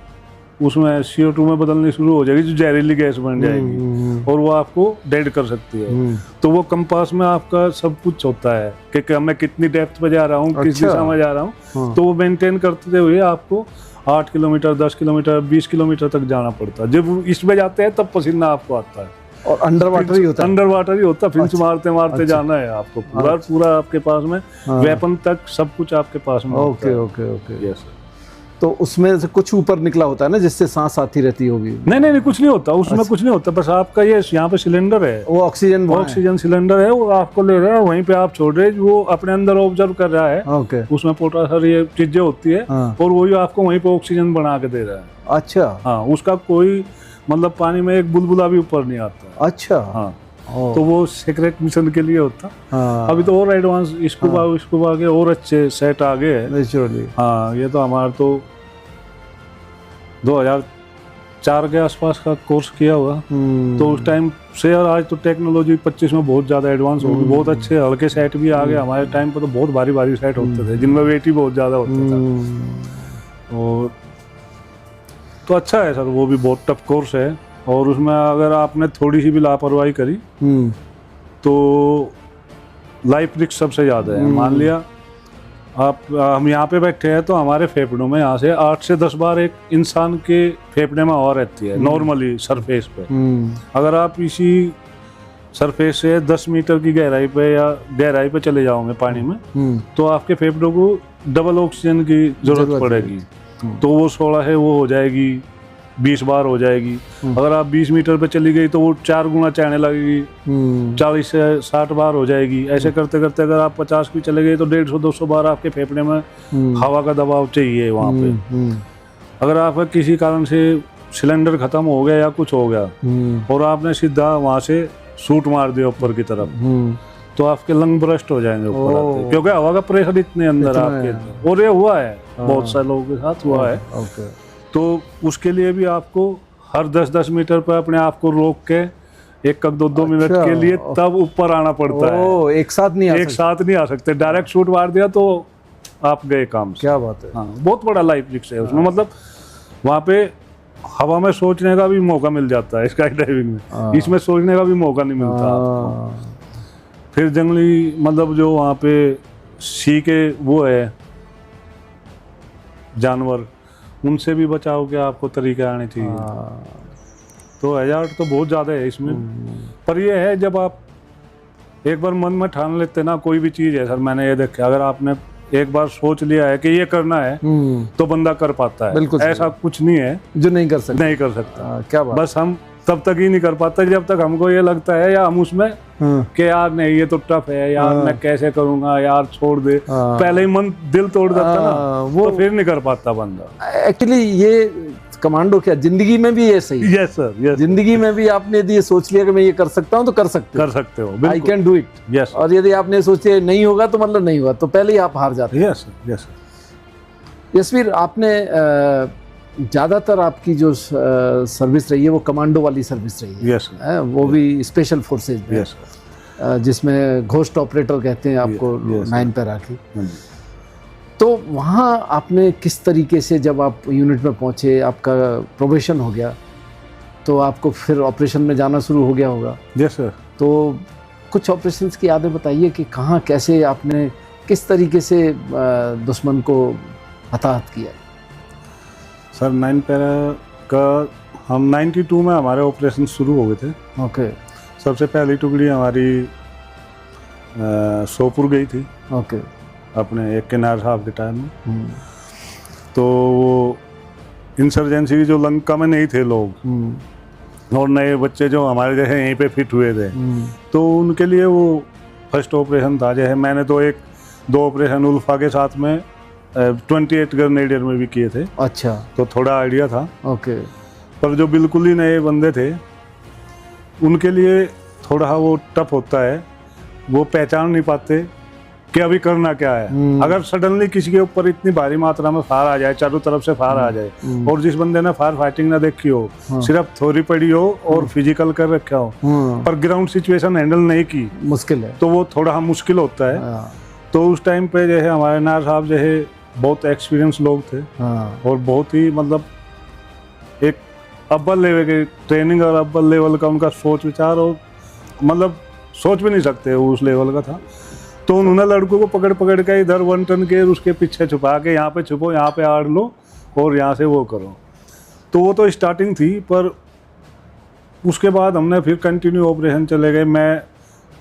S1: उसमें CO2 में बदलनी शुरू हो जाएगी, जो जहरीली गैस बन जाएगी और वो आपको डेड कर सकती है। तो वो कंपास में आपका सब कुछ होता है कि मैं कितनी डेप्थ पे जा रहा हूँ, किस दिशा में जा रहा हूँ, तो वो मेंटेन करते हुए आपको 8 किलोमीटर, 10 किलोमीटर, 20 किलोमीटर तक जाना पड़ता है। जब इसमें जाते हैं तब पसीना आपको आता है,
S2: और अंडर वाटर ही होता है।
S1: अंडर वाटर ही होता है, फिंच मारते मारते जाना है आपको, पूरा आपके पास में वेपन तक सब कुछ आपके पास में।
S2: Okay okay okay.
S1: यस।
S2: तो उसमें से कुछ ऊपर निकला होता है ना, जिससे सांस आती रहती होगी।
S1: नहीं, कुछ नहीं होता उसमें, कुछ नहीं होता, बस आपका ये यहाँ पे सिलेंडर है,
S2: वो ऑक्सीजन
S1: ऑक्सीजन सिलेंडर है, वो आपको ले रहा है, वहीं पे आप छोड़ रहे हैं, वो अपने अंदर ऑब्जर्व कर रहा है,
S2: ओके।
S1: उसमें पोटास ये चीजें होती है,
S2: हाँ।
S1: और वही आपको वहीं पे ऑक्सीजन बना के दे रहा है।
S2: अच्छा।
S1: हाँ, उसका कोई मतलब पानी में एक बुलबुला भी ऊपर नहीं आता।
S2: अच्छा।
S1: हाँ, तो वो सीक्रेट मिशन के लिए होता।
S2: हाँ।
S1: अभी तो और एडवांस स्कूबा के और अच्छे सेट आ गए हैं
S2: नेचुरली।
S1: हाँ, ये तो हमारा तो 2004 के आसपास का कोर्स किया हुआ, तो उस टाइम से और आज तो टेक्नोलॉजी 25 में बहुत ज़्यादा एडवांस हो गई, बहुत अच्छे हल्के सेट भी आ गए। हमारे टाइम पर तो बहुत भारी भारी सेट होते थे, जिनमें वेट ही बहुत ज़्यादा होता था। और तो अच्छा है सर, वो भी बहुत टफ कोर्स है, और उसमें अगर आपने थोड़ी सी भी लापरवाही करी तो लाइफ रिस्क सबसे ज़्यादा है। मान लिया हम यहाँ पे बैठे हैं, तो हमारे फेफड़ों में यहाँ से 8 से 10 बार एक इंसान के फेफड़े में हवा रहती है नॉर्मली सरफेस पे। अगर आप इसी सरफेस से 10 मीटर की गहराई पे या गहराई पे चले जाओगे पानी में, तो आपके फेफड़ों को डबल ऑक्सीजन की जरूरत पड़ेगी। तो वो 16 है वो हो जाएगी 20 बार हो जाएगी। अगर आप 20 मीटर पे चली गई तो वो 4 गुना चढ़ने लगेगी, 40 से 60 बार हो जाएगी। ऐसे करते करते अगर आप 50 भी चले गए तो 150-200 बार आपके फेफड़े में हवा का दबाव चाहिए वहाँ पे। अगर आपका किसी कारण से सिलेंडर खत्म हो गया या कुछ हो गया और आपने सीधा वहाँ से शूट मार दिया ऊपर की तरफ, तो आपके लंग ब्रस्ट हो जाएंगे ऊपर आते, क्योंकि हवा का प्रेशर इतने अंदर आपके। और ये हुआ है बहुत सारे लोगों के साथ हुआ है। तो उसके लिए भी आपको हर 10-10 मीटर पर अपने आप को रोक के 1-2 मिनट के लिए तब ऊपर आना पड़ता है।
S2: एक साथ नहीं आ
S1: सकते। डायरेक्ट शूट मार दिया तो आप गए काम से।
S2: क्या बात है।
S1: हाँ, बहुत बड़ा लाइफ रिस्क है उसमें। मतलब वहाँ पे हवा में सोचने का भी मौका मिल जाता है स्काई डाइविंग में, इसमें सोचने का भी मौका नहीं मिलता आपको। फिर जंगली मतलब जो वहाँ पे सी के वो है जानवर, उनसे भी बचाव के आपको तरीके आने चाहिए। तो हज़ार्ड तो बहुत ज़्यादा है इसमें। पर ये है जब आप एक बार मन में ठान लेते ना कोई भी चीज़ है सर, मैंने ये देखा, अगर आपने एक बार सोच लिया है कि ये करना है तो बंदा कर पाता है।
S2: बिल्कुल
S1: ऐसा कुछ नहीं है
S2: जो नहीं कर सकता। क्या बात।
S1: बस हम तब तक ही नहीं कर पाता जब तक हमको ये लगता है या हम उसमें कि यार नहीं ये तो टफ है यार, मैं कैसे करूंगा यार, छोड़ दे। पहले ही मन दिल तोड़ देता ना, वो तो फिर नहीं कर पाता बंदा।
S2: एक्चुअली ये कमांडो क्या जिंदगी में भी ये सही है।
S1: Yes sir, yes.
S2: जिंदगी में भी आपने यदि ये सोच लिया कि मैं ये कर सकता हूँ तो कर सकते हो। I can do it.
S1: Yes.
S2: और यदि आपने सोच लिया नहीं होगा तो मतलब नहीं हुआ, तो पहले ही आप हार जाते हैं।
S1: Yes yes.
S2: यशवीर, आपने ज़्यादातर आपकी जो सर्विस रही है वो कमांडो वाली सर्विस रही है।
S1: यस।
S2: वो भी स्पेशल फोर्सेज में।
S1: यस।
S2: जिसमें घोस्ट ऑपरेटर कहते हैं आपको, 9 पैरा की। तो वहाँ आपने किस तरीके से, जब आप यूनिट में पहुँचे, आपका प्रोबेशन हो गया तो आपको फिर ऑपरेशन में जाना शुरू हो गया होगा।
S1: Yes sir.
S2: तो कुछ ऑपरेशंस की यादें बताइए कि कहाँ कैसे आपने किस तरीके से दुश्मन को हताहत किया।
S1: सर 9 पैरा का हम 92 में हमारे ऑपरेशन शुरू हो गए थे।
S2: ओके।
S1: सबसे पहली टुकड़ी हमारी सोपुर गई थी।
S2: ओके।
S1: अपने एक किनार साहब के टाइम में। तो वो इंसर्जेंसी की जो लंका में नहीं थे लोग और नए बच्चे जो हमारे जैसे यहीं पे फिट हुए थे, तो उनके लिए वो फर्स्ट ऑपरेशन था। जैसे मैंने तो 1-2 ऑपरेशन उल्फा के साथ में 28 ग्रेनेडियर में भी किए थे।
S2: अच्छा।
S1: तो थोड़ा आइडिया था।
S2: ओके।
S1: पर जो बिल्कुल ही नए बंदे थे उनके लिए थोड़ा वो टफ होता है, वो पहचान नहीं पाते कि अभी करना क्या है। अगर सडनली किसी के ऊपर इतनी भारी मात्रा में फायर आ जाए, चारों तरफ से फायर आ जाए, और जिस बंदे ने फायर फाइटिंग ना देखी हो, सिर्फ थ्योरी पढ़ी हो और फिजिकल कर रखा हो, पर ग्राउंड सिचुएशन हैंडल नहीं की, मुश्किल है, तो वो थोड़ा मुश्किल होता है। तो उस टाइम पे जो है हमारे नायर साहब जो है बहुत एक्सपीरियंस लोग थे और बहुत ही मतलब एक अव्वल लेवल के ट्रेनिंग और अव्वल लेवल का उनका सोच विचार, और मतलब सोच भी नहीं सकते उस लेवल का था। तो उन्होंने लड़कों को पकड़ पकड़ के इधर 1 टन के उसके पीछे छुपा के यहाँ पे छुपो, यहाँ पे आड़ लो और यहाँ से वो करो। तो वो तो स्टार्टिंग थी, पर उसके बाद हमने फिर कंटिन्यू ऑपरेशन चले गए। मैं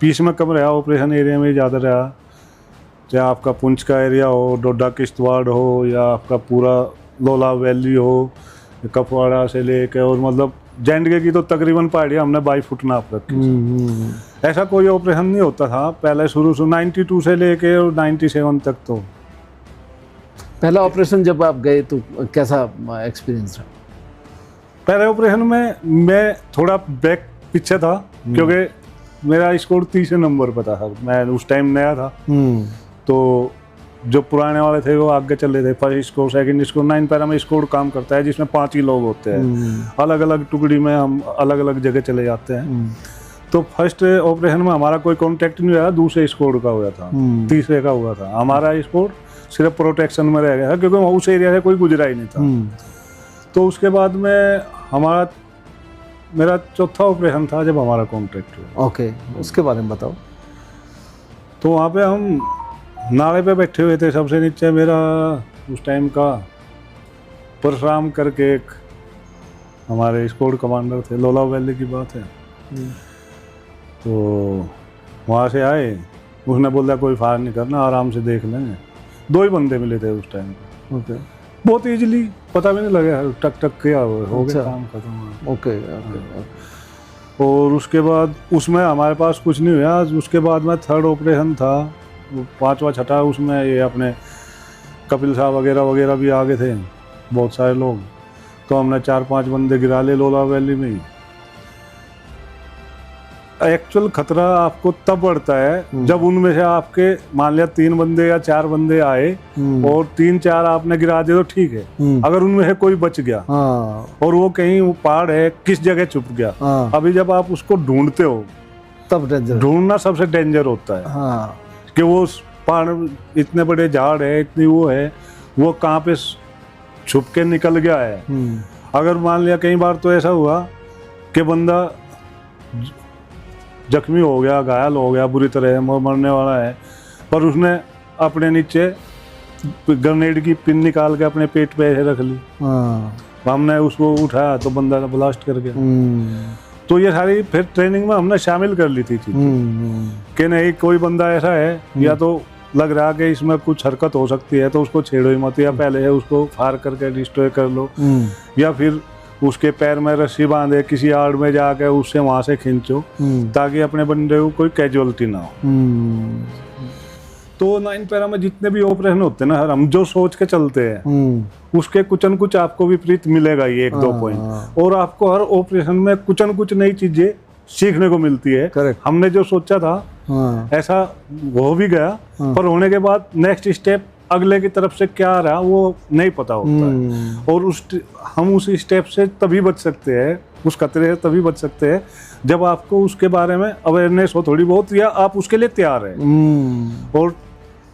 S1: पीस में कम रहा, ऑपरेशन एरिया में ज़्यादा रहा, चाहे आपका पुंछ का एरिया हो, डोडा किश्तवाड़ हो, या आपका पूरा लोला वैली हो, कपवाड़ा से लेके, और मतलब जैंडगे की तो तकरीबन पहाड़ियाँ हमने 22 फुट नाप रखी थी। ऐसा कोई ऑपरेशन नहीं होता था पहले, शुरू से 92 से लेके और 97 तक। तो
S2: पहला ऑपरेशन जब आप गए तो कैसा एक्सपीरियंस रहा?
S1: पहले ऑपरेशन में मैं थोड़ा बैक पीछे था, क्योंकि मेरा स्कोर 30 नंबर पर था सर, मैं उस टाइम नया था। तो जो पुराने वाले थे वो आगे चले थे, first score second score. 9 para में स्कोर काम करता है जिसमें 5 ही लोग होते हैं, अलग अलग टुकड़ी में हम अलग अलग जगह चले जाते हैं। तो फर्स्ट ऑपरेशन में हमारा कोई कांटेक्ट नहीं हुआ, दूसरे स्कोर का हुआ था, तीसरे का हुआ था। हमारा स्कोर सिर्फ प्रोटेक्शन में रह गया था, क्योंकि उस एरिया से कोई गुजरा ही नहीं था। तो उसके बाद में मेरा चौथा ऑपरेशन था जब हमारा कॉन्ट्रैक्ट हुआ।
S2: ओके, उसके बारे में बताओ।
S1: तो वहाँ पे हम नाले पे बैठे हुए थे, सबसे नीचे मेरा उस टाइम का परशुराम करके एक हमारे स्क्वाड कमांडर थे, लोला वैली की बात है। तो वहाँ से आए, उसने बोला कोई फायर नहीं करना, आराम से देख लेंगे। 2 ही बंदे मिले थे उस टाइम पे।
S2: ओके,
S1: बहुत इजीली, पता भी नहीं लगा, टक टक किया हो गया काम खत्म।
S2: ओके।
S1: और उसके बाद उसमें हमारे पास कुछ नहीं हुआ। उसके बाद में थर्ड ऑपरेशन था, 5वां छठा, उसमें ये अपने कपिल साहब वगैरह वगैरह भी आगे थे, बहुत सारे लोग। तो हमने 4-5 बंदे गिरा ले लोला वैली में ही। एक्चुअल खतरा आपको तब बढ़ता है जब उनमें से आपके मान लिया 3 बंदे या 4 बंदे आए और 3-4 आपने गिरा दिए तो ठीक है। अगर उनमें से कोई बच गया और वो कहीं वो पहाड़ है किस जगह छुप गया, अभी जब आप उसको ढूंढते हो
S2: तब डेंजर,
S1: ढूंढना सबसे डेंजर होता है। कि वो पहाड़ इतने बड़े झाड़ है, इतनी वो है, वो कहाँ पे छुप के निकल गया है। अगर मान लिया कई बार तो ऐसा हुआ कि बंदा जख्मी हो गया, घायल हो गया, बुरी तरह मरने वाला है, पर उसने अपने नीचे ग्रेनेड की पिन निकाल के अपने पेट पे ऐसे रख ली। हमने उसको उठाया तो बंदा ब्लास्ट कर गया। तो ये सारी फिर ट्रेनिंग में हमने शामिल कर ली थी कि नहीं, कोई बंदा ऐसा है या तो लग रहा कि इसमें कुछ हरकत हो सकती है तो उसको छेड़ो ही मत, या पहले है उसको फायर करके डिस्ट्रॉय कर लो, या फिर उसके पैर में रस्सी बांधे किसी आड़ में जाके उससे वहां से खींचो, ताकि अपने बंदे को कोई कैजुअलिटी ना हो। तो 9 पैरा में जितने भी ऑपरेशन होते हैं ना, हम जो सोच के चलते हैं उसके कुछ न कुछ आपको विपरीत मिलेगा ही, 1-2 पॉइंट। और आपको हर ऑपरेशन में कुछ न कुछ नई चीजें सीखने को मिलती है।
S2: Correct.
S1: हमने जो सोचा था ऐसा हो भी गया, पर होने के बाद नेक्स्ट स्टेप अगले की तरफ से क्या आ रहा वो नहीं पता होता है। और हम उस स्टेप से तभी बच सकते हैं, उस खतरे से तभी बच सकते हैं जब आपको उसके बारे में अवेयरनेस हो थोड़ी बहुत, या आप उसके लिए तैयार हैं। और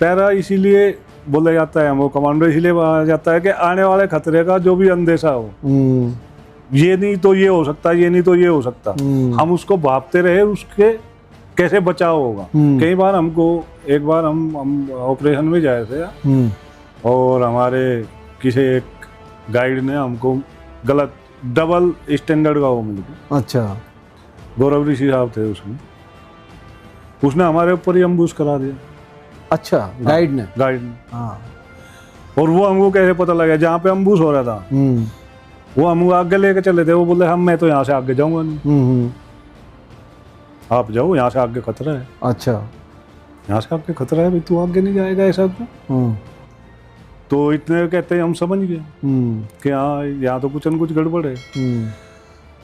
S1: पैरा इसीलिए बोला जाता है, वो कमांडो इसीलिए बोला जाता है कि आने वाले खतरे का जो भी अंदेशा हो, ये नहीं तो ये हो सकता, ये नहीं तो ये हो सकता, हम उसको भापते रहे उसके कैसे बचाव होगा। कई बार हमको, एक बार हम ऑपरेशन में जाए थे और हमारे किसी एक गाइड ने हमको गलत डबल स्टैंडर्ड का वो मिल गया।
S2: अच्छा,
S1: गौरव ऋषि साहब थे उसने हमारे ऊपर ही अम्बूश करा दिया।
S2: अच्छा, गाइड ने?
S1: गाइड ने। और वो हमको कैसे पता लगा जहाँ पे अम्बूश हो रहा था, वो हम आगे लेके चले थे। वो बोले मैं तो यहाँ से आगे जाऊंगा नहीं, आप जाओ, यहाँ से आगे खतरा है।
S2: अच्छा,
S1: यहाँ से आगे खतरा है भाई, तू आगे नहीं जाएगा ऐसा तो इतने कहते हैं हम समझ गए कि हाँ यहाँ तो कुछ न कुछ गड़बड़ है।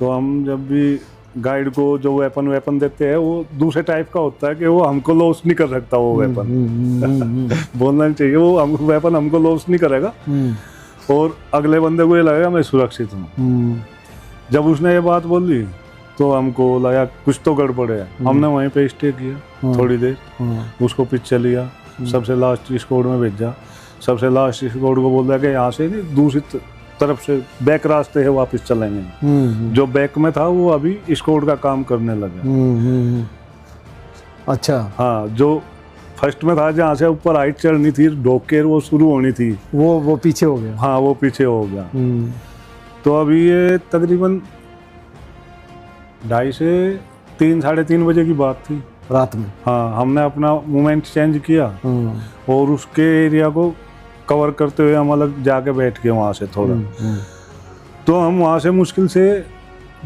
S1: तो हम जब भी गाइड को जो वेपन देते हैं वो दूसरे टाइप का होता है कि वो हमको लॉस नहीं कर सकता वो वेपन। बोलना नहीं चाहिए, वो वेपन हमको लॉस नहीं करेगा और अगले बंदे को ये लगेगा मैं सुरक्षित हूँ। जब उसने ये बात बोली तो हमको लगा कुछ तो गड़बड़ है। हमने वहीं पे स्टे किया थोड़ी देर, उसको पीछे लिया, सबसे लास्ट स्क्वाड में भेजा। सबसे लास्ट स्क्वाड को बोल दिया कि यहाँ से नहीं, दूसरी तरफ से बैक रास्ते है वापस चलेंगे। जो बैक में था वो अभी स्क्वाड का काम करने लगा।
S2: अच्छा,
S1: हाँ, जो फर्स्ट में था जहाँ से ऊपर हाइट चढ़नी थी, ढोकेर वो शुरू होनी थी,
S2: वो पीछे हो गया।
S1: हाँ, वो पीछे हो गया। तो अभी ये तकरीबन 2:30 से 3, 3:30 बजे की बात थी
S2: रात में।
S1: हाँ, हमने अपना मूवमेंट चेंज किया और उसके एरिया को कवर करते हुए हम अलग जाके बैठ गए वहाँ से थोड़ा। तो हम वहाँ से मुश्किल से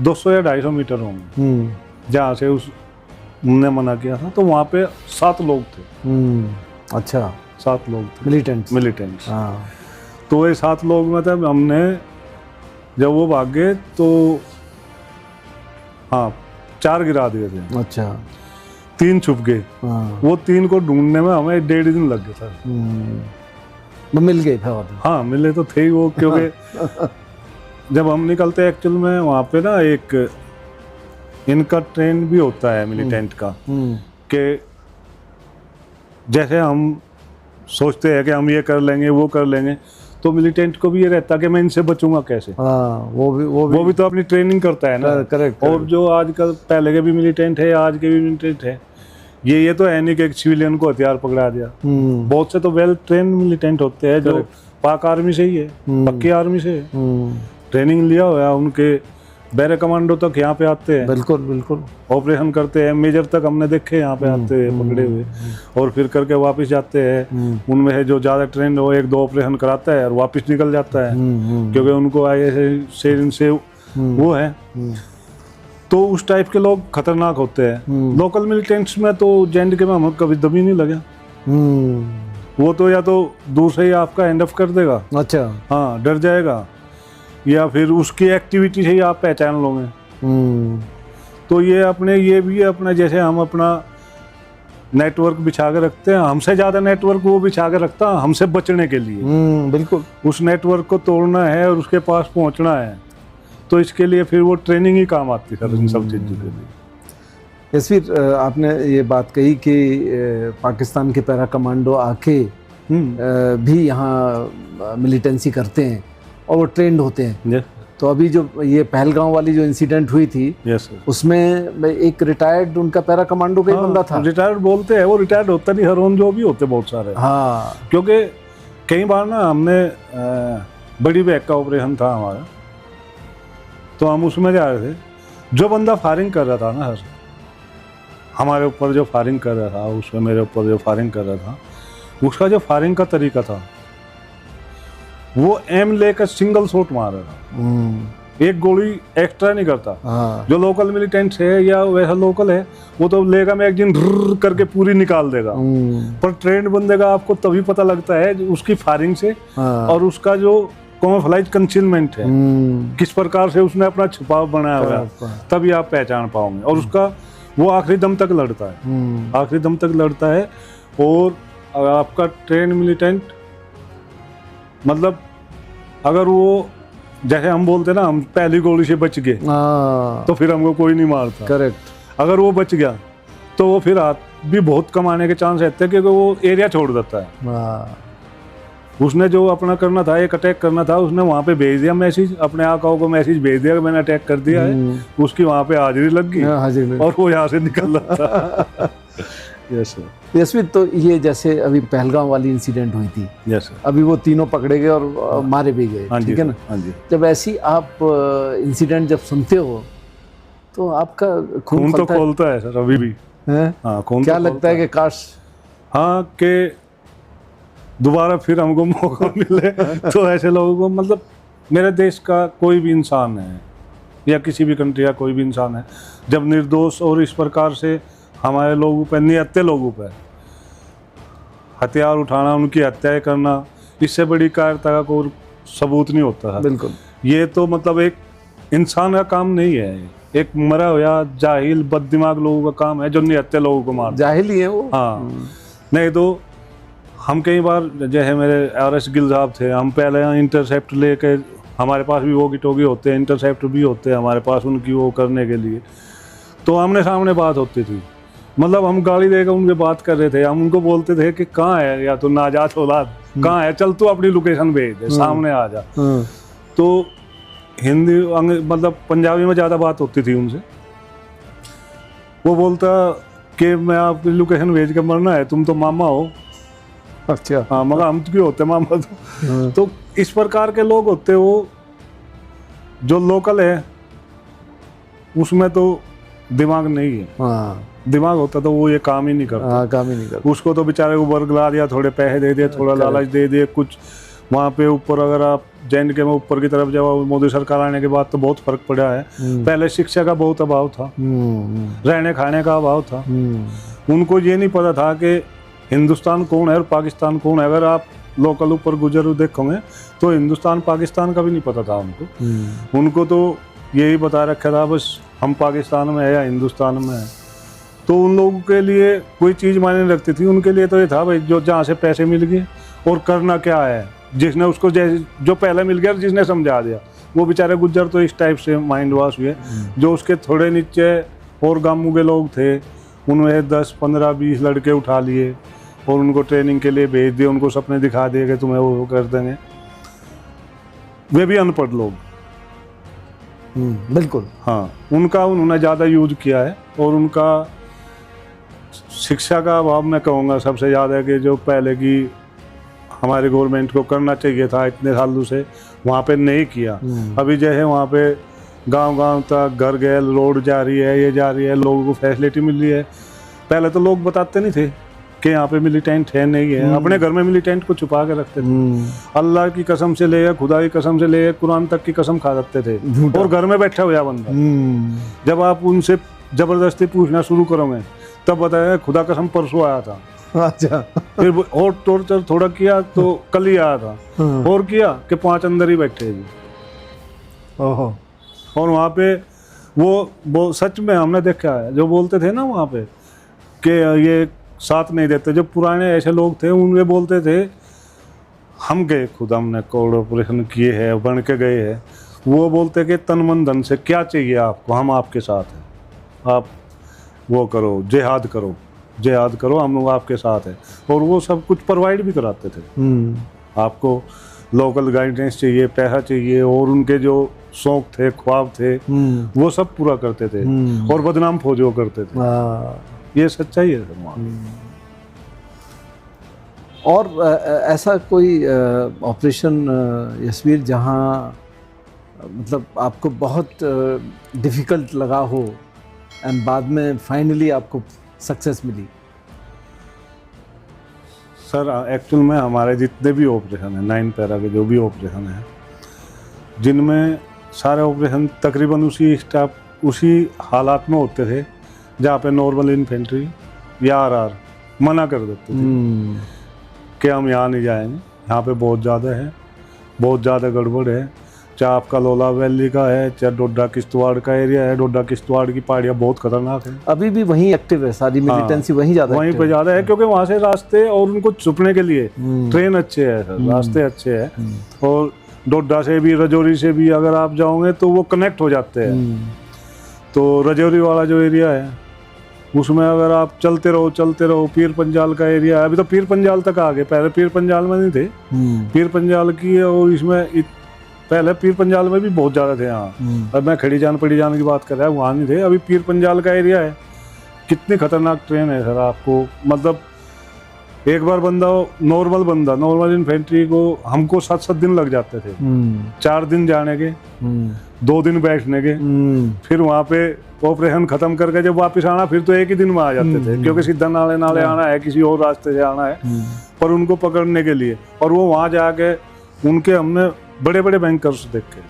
S1: 200 या 250 मीटर होंगे जहाँ से उनने मना किया था। तो वहाँ पे 7 लोग थे।
S2: अच्छा,
S1: 7 लोग थे
S2: मिलिटेंट्स। हाँ।
S1: तो ये 7 लोग में थे। हमने जब वो भाग गए तो हाँ 4 गिरा दिए थे।
S2: अच्छा।
S1: 3 छुप गए।
S2: हाँ।
S1: वो 3 को ढूंढने में हमें 1.5 दिन लग गया था।
S2: वो मिल गए थे?
S1: हाँ मिले तो थे ही वो, क्योंकि जब हम निकलते एक्चुअल में वहाँ पे ना एक इनका ट्रेन भी होता है मिलिटेंट का, कि जैसे हम सोचते हैं कि हम ये कर लेंगे वो कर लेंगे, तो मिलिटेंट को भी ये रहता है कि मैं इनसे बचूंगा कैसे।
S2: हाँ, वो भी
S1: तो अपनी ट्रेनिंग करता है ना।
S2: करेक्ट।
S1: और जो आजकल पहले के भी मिलिटेंट है, आज के भी मिलिटेंट है, ये तो है नहीं कि एक सिविलियन को हथियार पकड़ा दिया। बहुत से तो वेल ट्रेन मिलिटेंट होते हैं जो पाक आर्मी से ही है, पक्की आर्मी से ट्रेनिंग लिया हुआ है, उनके बैरे कमांडो तक यहाँ पे आते हैं।
S2: बिल्कुल बिल्कुल।
S1: ऑपरेशन करते हैं, मेजर तक हमने देखे यहाँ पे आते हैं पकड़े हुए, और फिर करके वापस जाते हैं। उनमें से जो ज़्यादा ट्रेंड हो 1-2 ऑपरेशन कराता है और वापस निकल जाता है, क्योंकि उनको ऐसे इनसे वो है। तो उस टाइप के लोग खतरनाक होते हैं। लोकल मिलिटेंट्स में तो JNK में हमें कभी दम ही नहीं लगा। वो तो या तो दूर से ही आपका एंड ऑफ कर देगा।
S2: अच्छा।
S1: हाँ, डर जाएगा, या फिर उसकी एक्टिविटी से ही आप पहचान लोगे। तो ये भी अपना जैसे हम अपना नेटवर्क बिछा के रखते हैं, हमसे ज़्यादा नेटवर्क वो बिछा के रखता है हमसे बचने के लिए।
S2: बिल्कुल।
S1: उस नेटवर्क को तोड़ना है और उसके पास पहुंचना है, तो इसके लिए फिर वो ट्रेनिंग ही काम आती है इन सब चीज़ों के लिए।
S2: यशवीर, आपने ये बात कही कि पाकिस्तान के पैरा कमांडो आके भी यहाँ मिलिटेंसी करते हैं और वो ट्रेंड होते हैं। तो अभी जो ये पहलगांव वाली जो इंसिडेंट हुई थी, उसमें एक रिटायर्ड उनका पैरा कमांडो का ही बंदा था।
S1: रिटायर्ड बोलते हैं, वो रिटायर्ड होता नहीं, हरोन जो भी होते बहुत सारे।
S2: हाँ,
S1: क्योंकि कई बार ना हमने बड़ी बैग का ऑपरेशन था हमारा, तो हम उसमें जा रहे थे। जो बंदा फायरिंग कर रहा था ना सर, हमारे ऊपर जो फायरिंग कर रहा था, उसमें मेरे ऊपर जो फायरिंग कर रहा था, उसका जो फायरिंग का तरीका था, वो एम लेकर सिंगल शॉट मार रहा था, एक गोली एक्स्ट्रा नहीं करता। जो लोकल मिलिटेंट है या वैसा लोकल है, वो तो लेगा मैगजीन करके पूरी निकाल देगा। पर ट्रेंड बंदे का आपको तभी पता लगता है उसकी फायरिंग से, और उसका जो कैमोफ्लेज कंसीलमेंट है, किस प्रकार से उसने अपना छुपाव बनाया हुआ है, तभी आप पहचान पाओगे। और उसका वो आखिरी दम तक लड़ता है, आखिरी दम तक लड़ता है। और आपका ट्रेंड मिलिटेंट, मतलब अगर वो जैसे हम बोलते ना, हम पहली गोली से बच गए तो फिर हमको कोई नहीं मारता।
S2: करेक्ट।
S1: अगर वो बच गया तो वो फिर हाथ भी बहुत कम आने के चांस रहते हैं, क्योंकि वो एरिया छोड़ देता है। उसने जो अपना करना था, एक अटैक करना था, उसने वहाँ पे भेज दिया मैसेज, अपने आकाओं को मैसेज भेज दिया कि मैंने अटैक कर दिया है। उसकी वहाँ पे हाजिरी लग गई और वो यहाँ से निकल रहा था। Yes sir.
S2: यशवीर, तो ये जैसे अभी पहलगांव वाली इंसिडेंट हुई थी,
S1: यस सर,
S2: अभी वो तीनों पकड़े गए और मारे भी गए, ठीक है ना?
S1: हाँ जी।
S2: जब ऐसी आप इंसिडेंट जब सुनते हो तो आपका खून
S1: तो खोलता है सर, अभी भी। हाँ, खून
S2: क्या लगता है कि काश
S1: हाँ के दोबारा फिर हमको मौका मिले तो ऐसे लोगों को, मतलब मेरे देश का कोई भी इंसान है या किसी भी कंट्री का कोई भी इंसान है, जब निर्दोष और इस प्रकार से हमारे लोगों पर, निहत्थे लोगों पर हथियार उठाना, उनकी हत्याएं करना, इससे बड़ी कायरता का कोई सबूत नहीं होता है।
S2: बिल्कुल। ये
S1: तो मतलब एक इंसान का काम नहीं है, एक मरा हुआ जाहिल बददिमाग लोगों का काम है जो निहत्थे लोगों को मार।
S2: जाहिल ही है वो।
S1: हाँ, नहीं तो हम कई बार, जैसे मेरे RS गिल साहब थे, हम पहले इंटरसेप्ट लेके, हमारे पास भी वोकी टोकी होते हैं, इंटरसेप्ट भी होते हैं हमारे पास उनकी वो करने के लिए, तो आमने सामने बात होती थी। मतलब हम गाड़ी देकर उनसे बात कर रहे थे, हम उनको बोलते थे कि कहाँ है या तो नाजात औलाद, कहाँ है, चल तू अपनी लोकेशन भेज दे, सामने आ जा। तो हिंदी मतलब पंजाबी में ज़्यादा बात होती थी उनसे। वो बोलता कि मैं आपकी लोकेशन भेज के मरना है, तुम तो मामा हो।
S2: अच्छा।
S1: हाँ, मगर हम क्यों होते मामा तो इस प्रकार के लोग होते। वो जो लोकल है उसमें तो दिमाग नहीं है। दिमाग होता तो वो ये काम ही नहीं करता।
S2: हाँ, काम ही नहीं करता।
S1: उसको तो बेचारे को बरगला दिया, थोड़े पैसे दे दिए, थोड़ा
S2: Correct.
S1: लालच दे दिए कुछ। वहाँ पे ऊपर अगर आप JNK में ऊपर की तरफ जाओ, मोदी सरकार आने के बाद तो बहुत फर्क पड़ा है। पहले शिक्षा का बहुत अभाव था, रहने खाने का अभाव था। उनको ये नहीं पता था कि हिंदुस्तान कौन है और पाकिस्तान कौन है। अगर आप लोकल ऊपर गुजर देखोगे तो हिंदुस्तान पाकिस्तान का भी नहीं पता था उनको। उनको तो यही बता रखा था बस हम पाकिस्तान में है या हिंदुस्तान में है। तो उन लोगों के लिए कोई चीज़ मायने नहीं रखती थी। उनके लिए तो ये था भाई जो जहाँ से पैसे मिल गए और करना क्या है, जिसने उसको जो पहले मिल गया जिसने समझा दिया। वो बेचारे गुज्जर तो इस टाइप से माइंड वॉश हुए। जो उसके थोड़े नीचे और गांवों के लोग थे, उनमें 10, 15, 20 लड़के उठा लिए और उनको ट्रेनिंग के लिए भेज दिए, उनको सपने दिखा दिए कि तुम्हें वो कर देंगे। वे भी अनपढ़ लोग।
S2: बिल्कुल।
S1: हाँ, उनका उन्होंने ज़्यादा यूज किया है। और उनका शिक्षा का अभाव मैं कहूँगा सबसे ज़्यादा कि जो पहले की हमारी गवर्नमेंट को करना चाहिए था इतने सालों से वहाँ पे नहीं किया। अभी जो है वहाँ पे गांव-गांव तक घर गैल रोड जा रही है, ये जा रही है, लोगों को फैसिलिटी मिल रही है। पहले तो लोग बताते नहीं थे कि यहाँ पे मिलिटेंट है नहीं है, अपने घर में मिलिटेंट को छुपा के रखते थे। अल्लाह की कसम से ले, खुदा की कसम से ले, कुरान तक की कसम खा सकते थे और घर में बैठा हुआ बंदा। जब आप उनसे जबरदस्ती पूछना शुरू करोगे तब बताया खुदा कसम परसों आया था।
S2: अच्छा।
S1: फिर और टॉर्चर थोड़ा किया तो कल ही आया था। और किया कि 5 अंदर ही बैठे जी।
S2: ओहो।
S1: और वहाँ पे वो सच में हमने देखा है, जो बोलते थे ना वहाँ पे कि ये साथ नहीं देते, जो पुराने ऐसे लोग थे उनमें बोलते थे हम गए खुद, हमने कोड ऑपरेशन किए हैं, बन के गए हैं। वो बोलते कि तन मन धन से क्या चाहिए आपको, हम आपके साथ हैं, आप वो करो, जिहाद करो, जिहाद करो, हम लोग आपके साथ हैं। और वो सब कुछ प्रोवाइड भी कराते थे। आपको लोकल गाइडेंस चाहिए, पैसा चाहिए, और उनके जो शौक थे, ख्वाब थे, वो सब पूरा करते थे। और बदनाम फौजियों करते थे। ये सच्चाई है सर।
S2: और ऐसा कोई ऑपरेशन यशवीर जहाँ मतलब आपको बहुत डिफ़िकल्ट लगा हो एंड बाद में फाइनली आपको सक्सेस मिली?
S1: सर एक्चुअल में हमारे जितने भी ऑपरेशन हैं, 9 पैरा के जो भी ऑपरेशन हैं, जिनमें सारे ऑपरेशन तकरीबन उसी हालात में होते थे जहाँ पे नॉर्मल इन्फेंट्री या RR मना कर देते थे कि हम यहाँ नहीं जाएंगे, यहाँ पे बहुत ज़्यादा है, बहुत ज़्यादा गड़बड़ है। चाहे आपका लोला वैली का है, चाहे डोडा किश्तवाड़ का एरिया है। डोडा किश्तवाड़ की पहाड़ियाँ बहुत खतरनाक है।
S2: अभी भी वहीं एक्टिव है, सारी मिलिटेंसी वहीं ज़्यादा,
S1: वहीं पे ज़्यादा है, क्योंकि वहाँ से रास्ते और उनको छुपने के लिए ट्रेन अच्छे है सर, रास्ते अच्छे हैं। और डोडा से भी, रजौरी से भी अगर आप जाओगे तो वो कनेक्ट हो जाते हैं। तो रजौरी वाला जो एरिया है उसमें अगर आप चलते रहो, पीर पंजाल का एरिया है, अभी तो पीर पंजाल तक आ गए, पहले पीर पंजाल में नहीं थे। पीर पंजाल की, और इसमें पहले पीर पंजाल में भी बहुत ज़्यादा थे। हाँ, अब मैं खड़ी जान पड़ी जान की बात कर रहा हूँ, वहाँ नहीं थे। अभी पीर पंजाल का एरिया है, कितनी खतरनाक ट्रेन है सर। आपको मतलब एक बार नॉर्मल इन्फेंट्री को हमको 7-7 दिन लग जाते थे। 4 दिन जाने के, 2 दिन बैठने के, फिर वहाँ पे ऑपरेशन खत्म करके जब वापस आना फिर तो एक ही दिन में आ जाते थे, क्योंकि सीधा नाले आना है, किसी और रास्ते से आना है पर उनको पकड़ने के लिए। और वो वहाँ जाके उनके हमने बड़े बड़े बैंकर्स देखे,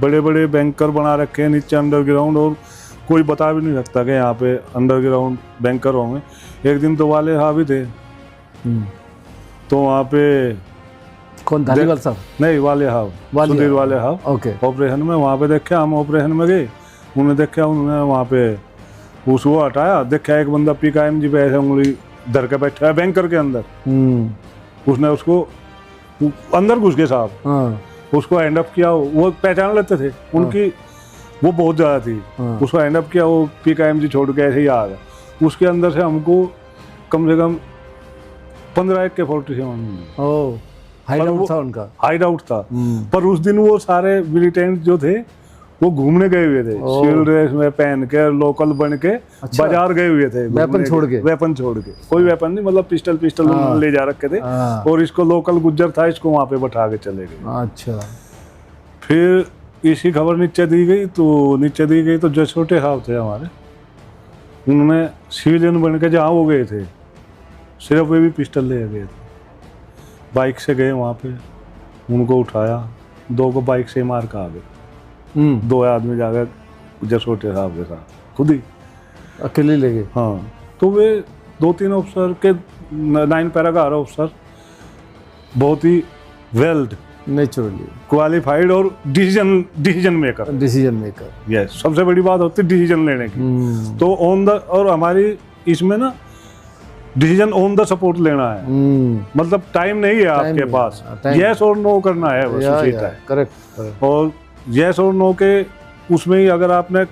S1: बड़े बड़े बैंकर बना रखे हैं नीचे अंडरग्राउंड, और कोई बता भी नहीं सकता कि यहाँ पे अंडरग्राउंड बैंकर होंगे। एक दिन तो वाले हाव भी थे, तो वहाँ पे
S2: कौन, धालीवाल साहब?
S1: नहीं, वाले हाव, सुधीर वाले हाव।
S2: ओके।
S1: ऑपरेशन में वहाँ पे देखा, हम ऑपरेशन में गए, उन्होंने देखा, उन्होंने वहाँ पे उसको हटाया, देखा एक बंदा PKMG पे ऐसे उंगली धर के बैठा है बैंकर के अंदर। उसने उसको अंदर घुस के साहब उसको हैंड अप किया। वो पहचान लेते थे, उनकी वो बहुत ज़्यादा थी। उसको हैंड अप किया, वो PKMG छोड़ के ऐसे ही आ गया। उसके अंदर से हमको कम से कम 15 AK-47 हाइड आउट था। पर उस दिन वो सारे मिलिटेंट जो थे वो घूमने गए हुए थे, सिविल ड्रेस में पहन के, लोकल बन के। अच्छा। बाजार गए हुए थे, वेपन छोड़ के, कोई वेपन नहीं, मतलब पिस्टल ले जा रखे थे। और इसको लोकल गुज्जर था, इसको वहाँ पे बैठा के चले गए।
S2: अच्छा।
S1: फिर इसी खबर नीचे दी गई तो जो छोटे साहब थे हमारे, उन्होंने सिविलियन बन के जहाँ वो गए थे सिर्फ वे भी पिस्टल ले गए थे। बाइक से गए वहाँ पे, उनको उठाया, 2 को बाइक से मार के आ गए। 2 आदमी जाकर जसोटे साहब के साथ खुद ही
S2: अकेले ले गए।
S1: हाँ, तो वे 2-3 ऑफिसर के 9 पैरा का ऑफिसर बहुत ही वेल्ड,
S2: नेचुरली
S1: क्वालिफाइड और डिसीजन मेकर। यस, सबसे बड़ी बात होती है डिसीजन लेने की। तो ऑन द, और हमारी इसमें ना डिसीजन ऑन द सपोर्ट लेना है। मतलब टाइम नहीं है आपके पास, यस और नो करना है बस, उसी टाइम।
S2: करेक्ट।
S1: और यस और नो के उसमें ही अगर आपने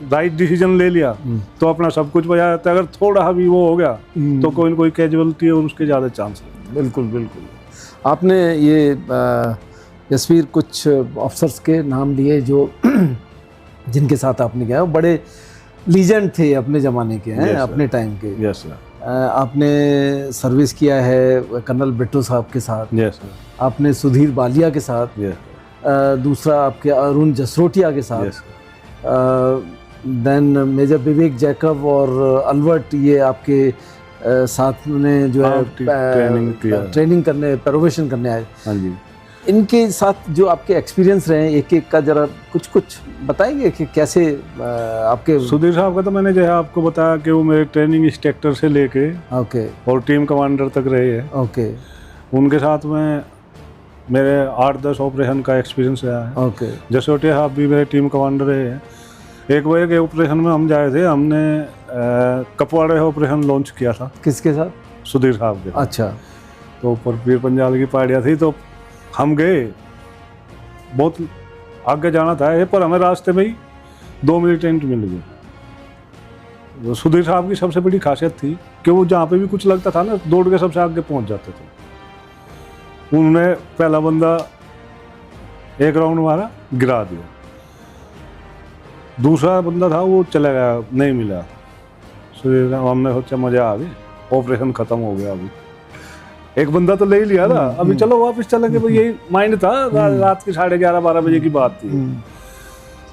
S1: राइट डिसीजन ले लिया तो अपना सब कुछ बचा जाता है। अगर थोड़ा भी वो हो गया तो कोई न कोई कैजुअलिटी और उसके ज़्यादा चांस है।
S2: बिल्कुल बिल्कुल। आपने ये जसवीर कुछ ऑफिसर्स के नाम लिए जो जिनके साथ आपने किया, बड़े लीजेंड थे अपने ज़माने के, हैं अपने टाइम के।
S1: Yes sir.
S2: आपने सर्विस किया है कर्नल बिट्टू साहब के साथ।
S1: Yes sir.
S2: आपने सुधीर बालिया के साथ।
S1: यस।
S2: दूसरा आपके अरुण जसरोटिया के साथ।
S1: यस।
S2: देन मेजर विवेक जैकब और अल्बर्ट, ये आपके साथ में जो है ट्रेनिंग करने, प्रोबेशन करने आए।
S1: हाँ जी।
S2: इनके साथ जो आपके एक्सपीरियंस रहे एक एक का जरा कुछ बताएंगे कि कैसे आपके।
S1: सुधीर साहब का तो मैंने जो है आपको बताया कि वो मेरे ट्रेनिंग इंस्ट्रक्टर से लेके
S2: ओके
S1: और टीम कमांडर तक रहे हैं।
S2: ओके।
S1: उनके साथ में मेरे 8-10 ऑपरेशन का एक्सपीरियंस रहा है।
S2: ओके।
S1: जसोटे साहब भी मेरे टीम कमांडर रहे हैं। एक बार के ऑपरेशन में हम जाए थे, हमने कपवाड़े ऑपरेशन लॉन्च किया था।
S2: किसके साथ?
S1: सुधीर साहब के।
S2: अच्छा।
S1: तो ऊपर पीर पंजाल की पहाड़ियाँ थी, तो हम गए, बहुत आगे जाना था ये, पर हमें रास्ते में ही 2 मिनट टेंट मिल गए। तो सुधीर साहब की सबसे बड़ी खासियत थी कि वो जहाँ पे भी कुछ लगता था ना, दौड़ के सबसे आगे पहुँच जाते थे। उन्होंने पहला बंदा एक राउंड मारा, गिरा दिया। दूसरा बंदा था वो चला गया, नहीं मिला। सुधीर साहब, हमने सोचा मजा आ गई, ऑपरेशन खत्म हो गया। अभी एक बंदा तो ले ही लिया था, अभी चलो वापस चलेंगे। भाई यही माइंड था। रात की 11:30-12 बजे की बात थी।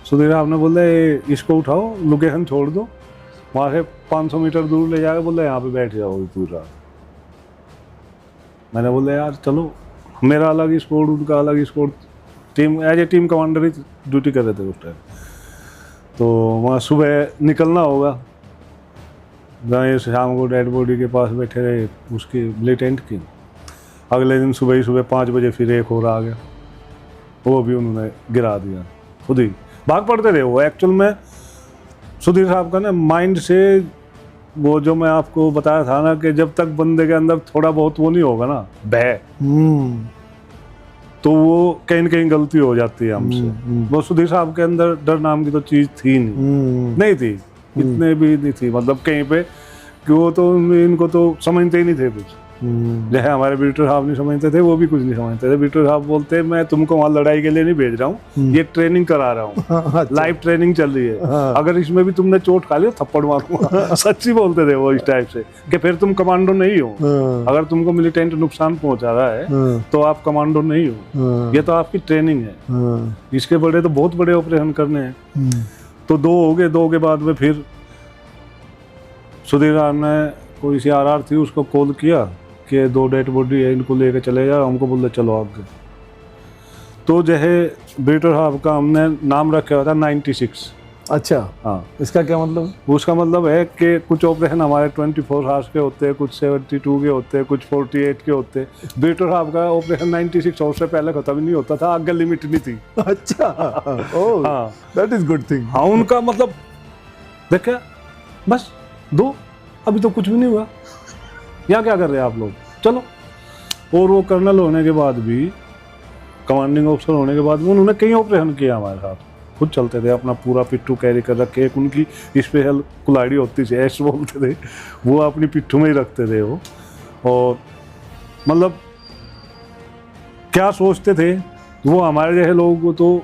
S1: सुधीर साहब ने बोले इसको उठाओ, लोकेशन छोड़ दो, वहाँ से 500 मीटर दूर ले जाकर बोले यहाँ पे बैठ जाओ पूरा। मैंने बोला यार चलो, मेरा अलग स्क्वाड, उनका अलग squad, team as a team commander ही ड्यूटी कर रहे थे उस टाइम। तो वहाँ सुबह निकलना होगा, गए शाम को डेड बॉडी के पास बैठे रहे, उसकी ब्लेटेंट की। अगले दिन सुबह ही सुबह 5 बजे फिर एक और आ गया, वो भी उन्होंने गिरा दिया। खुद ही भाग पड़ते रहे वो। एक्चुअल में सुधीर साहब का ना माइंड से, वो जो मैं आपको बताया था ना कि जब तक बंदे के अंदर थोड़ा बहुत वो नहीं होगा ना भय, तो वो कहीं न कहीं गलती हो जाती है हमसे। वो सुधीर साहब के अंदर डर नाम की तो चीज़ थी नहीं थी, इतने भी नहीं थी, मतलब कहीं पे कि वो तो इनको तो समझते ही नहीं थे कुछ। जैसे हमारे बीटू साहब नहीं समझते थे, वो भी कुछ नहीं समझते थे। बीटू साहब बोलते मैं तुमको वहाँ लड़ाई के लिए नहीं भेज रहा हूँ, ये ट्रेनिंग करा रहा हूँ, लाइव ट्रेनिंग चल रही है। अगर इसमें भी तुमने चोट खा ली थप्पड़ मारूंगा। सच्ची बोलते थे वो इस टाइप से कि फिर तुम कमांडो नहीं हो। अगर तुमको मिलिटेंट नुकसान पहुंचा रहा है तो आप कमांडो नहीं हो, ये तो आपकी ट्रेनिंग है। इसके बड़े तो बहुत बड़े ऑपरेशन करने हैं। तो 2 हो गए, 2 के बाद में फिर सुधीर ने कोई सी RR थी, उसको कॉल किया कि 2 डेड बॉडी है, इनको लेके चले जाओ। हमको बोलते चलो आगे। तो जैसे बीटर साहब का हमने नाम रखा हुआ था 96।
S2: अच्छा।
S1: हाँ,
S2: इसका क्या मतलब?
S1: उसका मतलब है कि कुछ ऑपरेशन हमारे 24 आवर्स के होते हैं, कुछ 72 के होते हैं, कुछ 48 के होते हैं। बीटर साहब का ऑपरेशन 96 आवर्स से पहले खत्म नहीं होता था, आगे लिमिट नहीं थी।
S2: अच्छा। ओह,
S1: हाँ,
S2: दैट इज गुड थिंग।
S1: हाँ, उनका मतलब देखा, बस 2, अभी तो कुछ भी नहीं हुआ, यहाँ क्या कर रहे हैं आप लोग, चलो। और वो कर्नल होने के बाद भी, कमांडिंग ऑफिसर होने के बाद भी उन्होंने कई ऑपरेशन किया हमारे साथ। खुद चलते थे, अपना पूरा पिट्ठू कैरी कर रखे। एक उनकी स्पेशल कुल्हाड़ी होती थी, ऐश बोलते थे, वो अपनी पिट्ठू में ही रखते थे वो। और मतलब क्या सोचते थे वो, हमारे जैसे लोगों को तो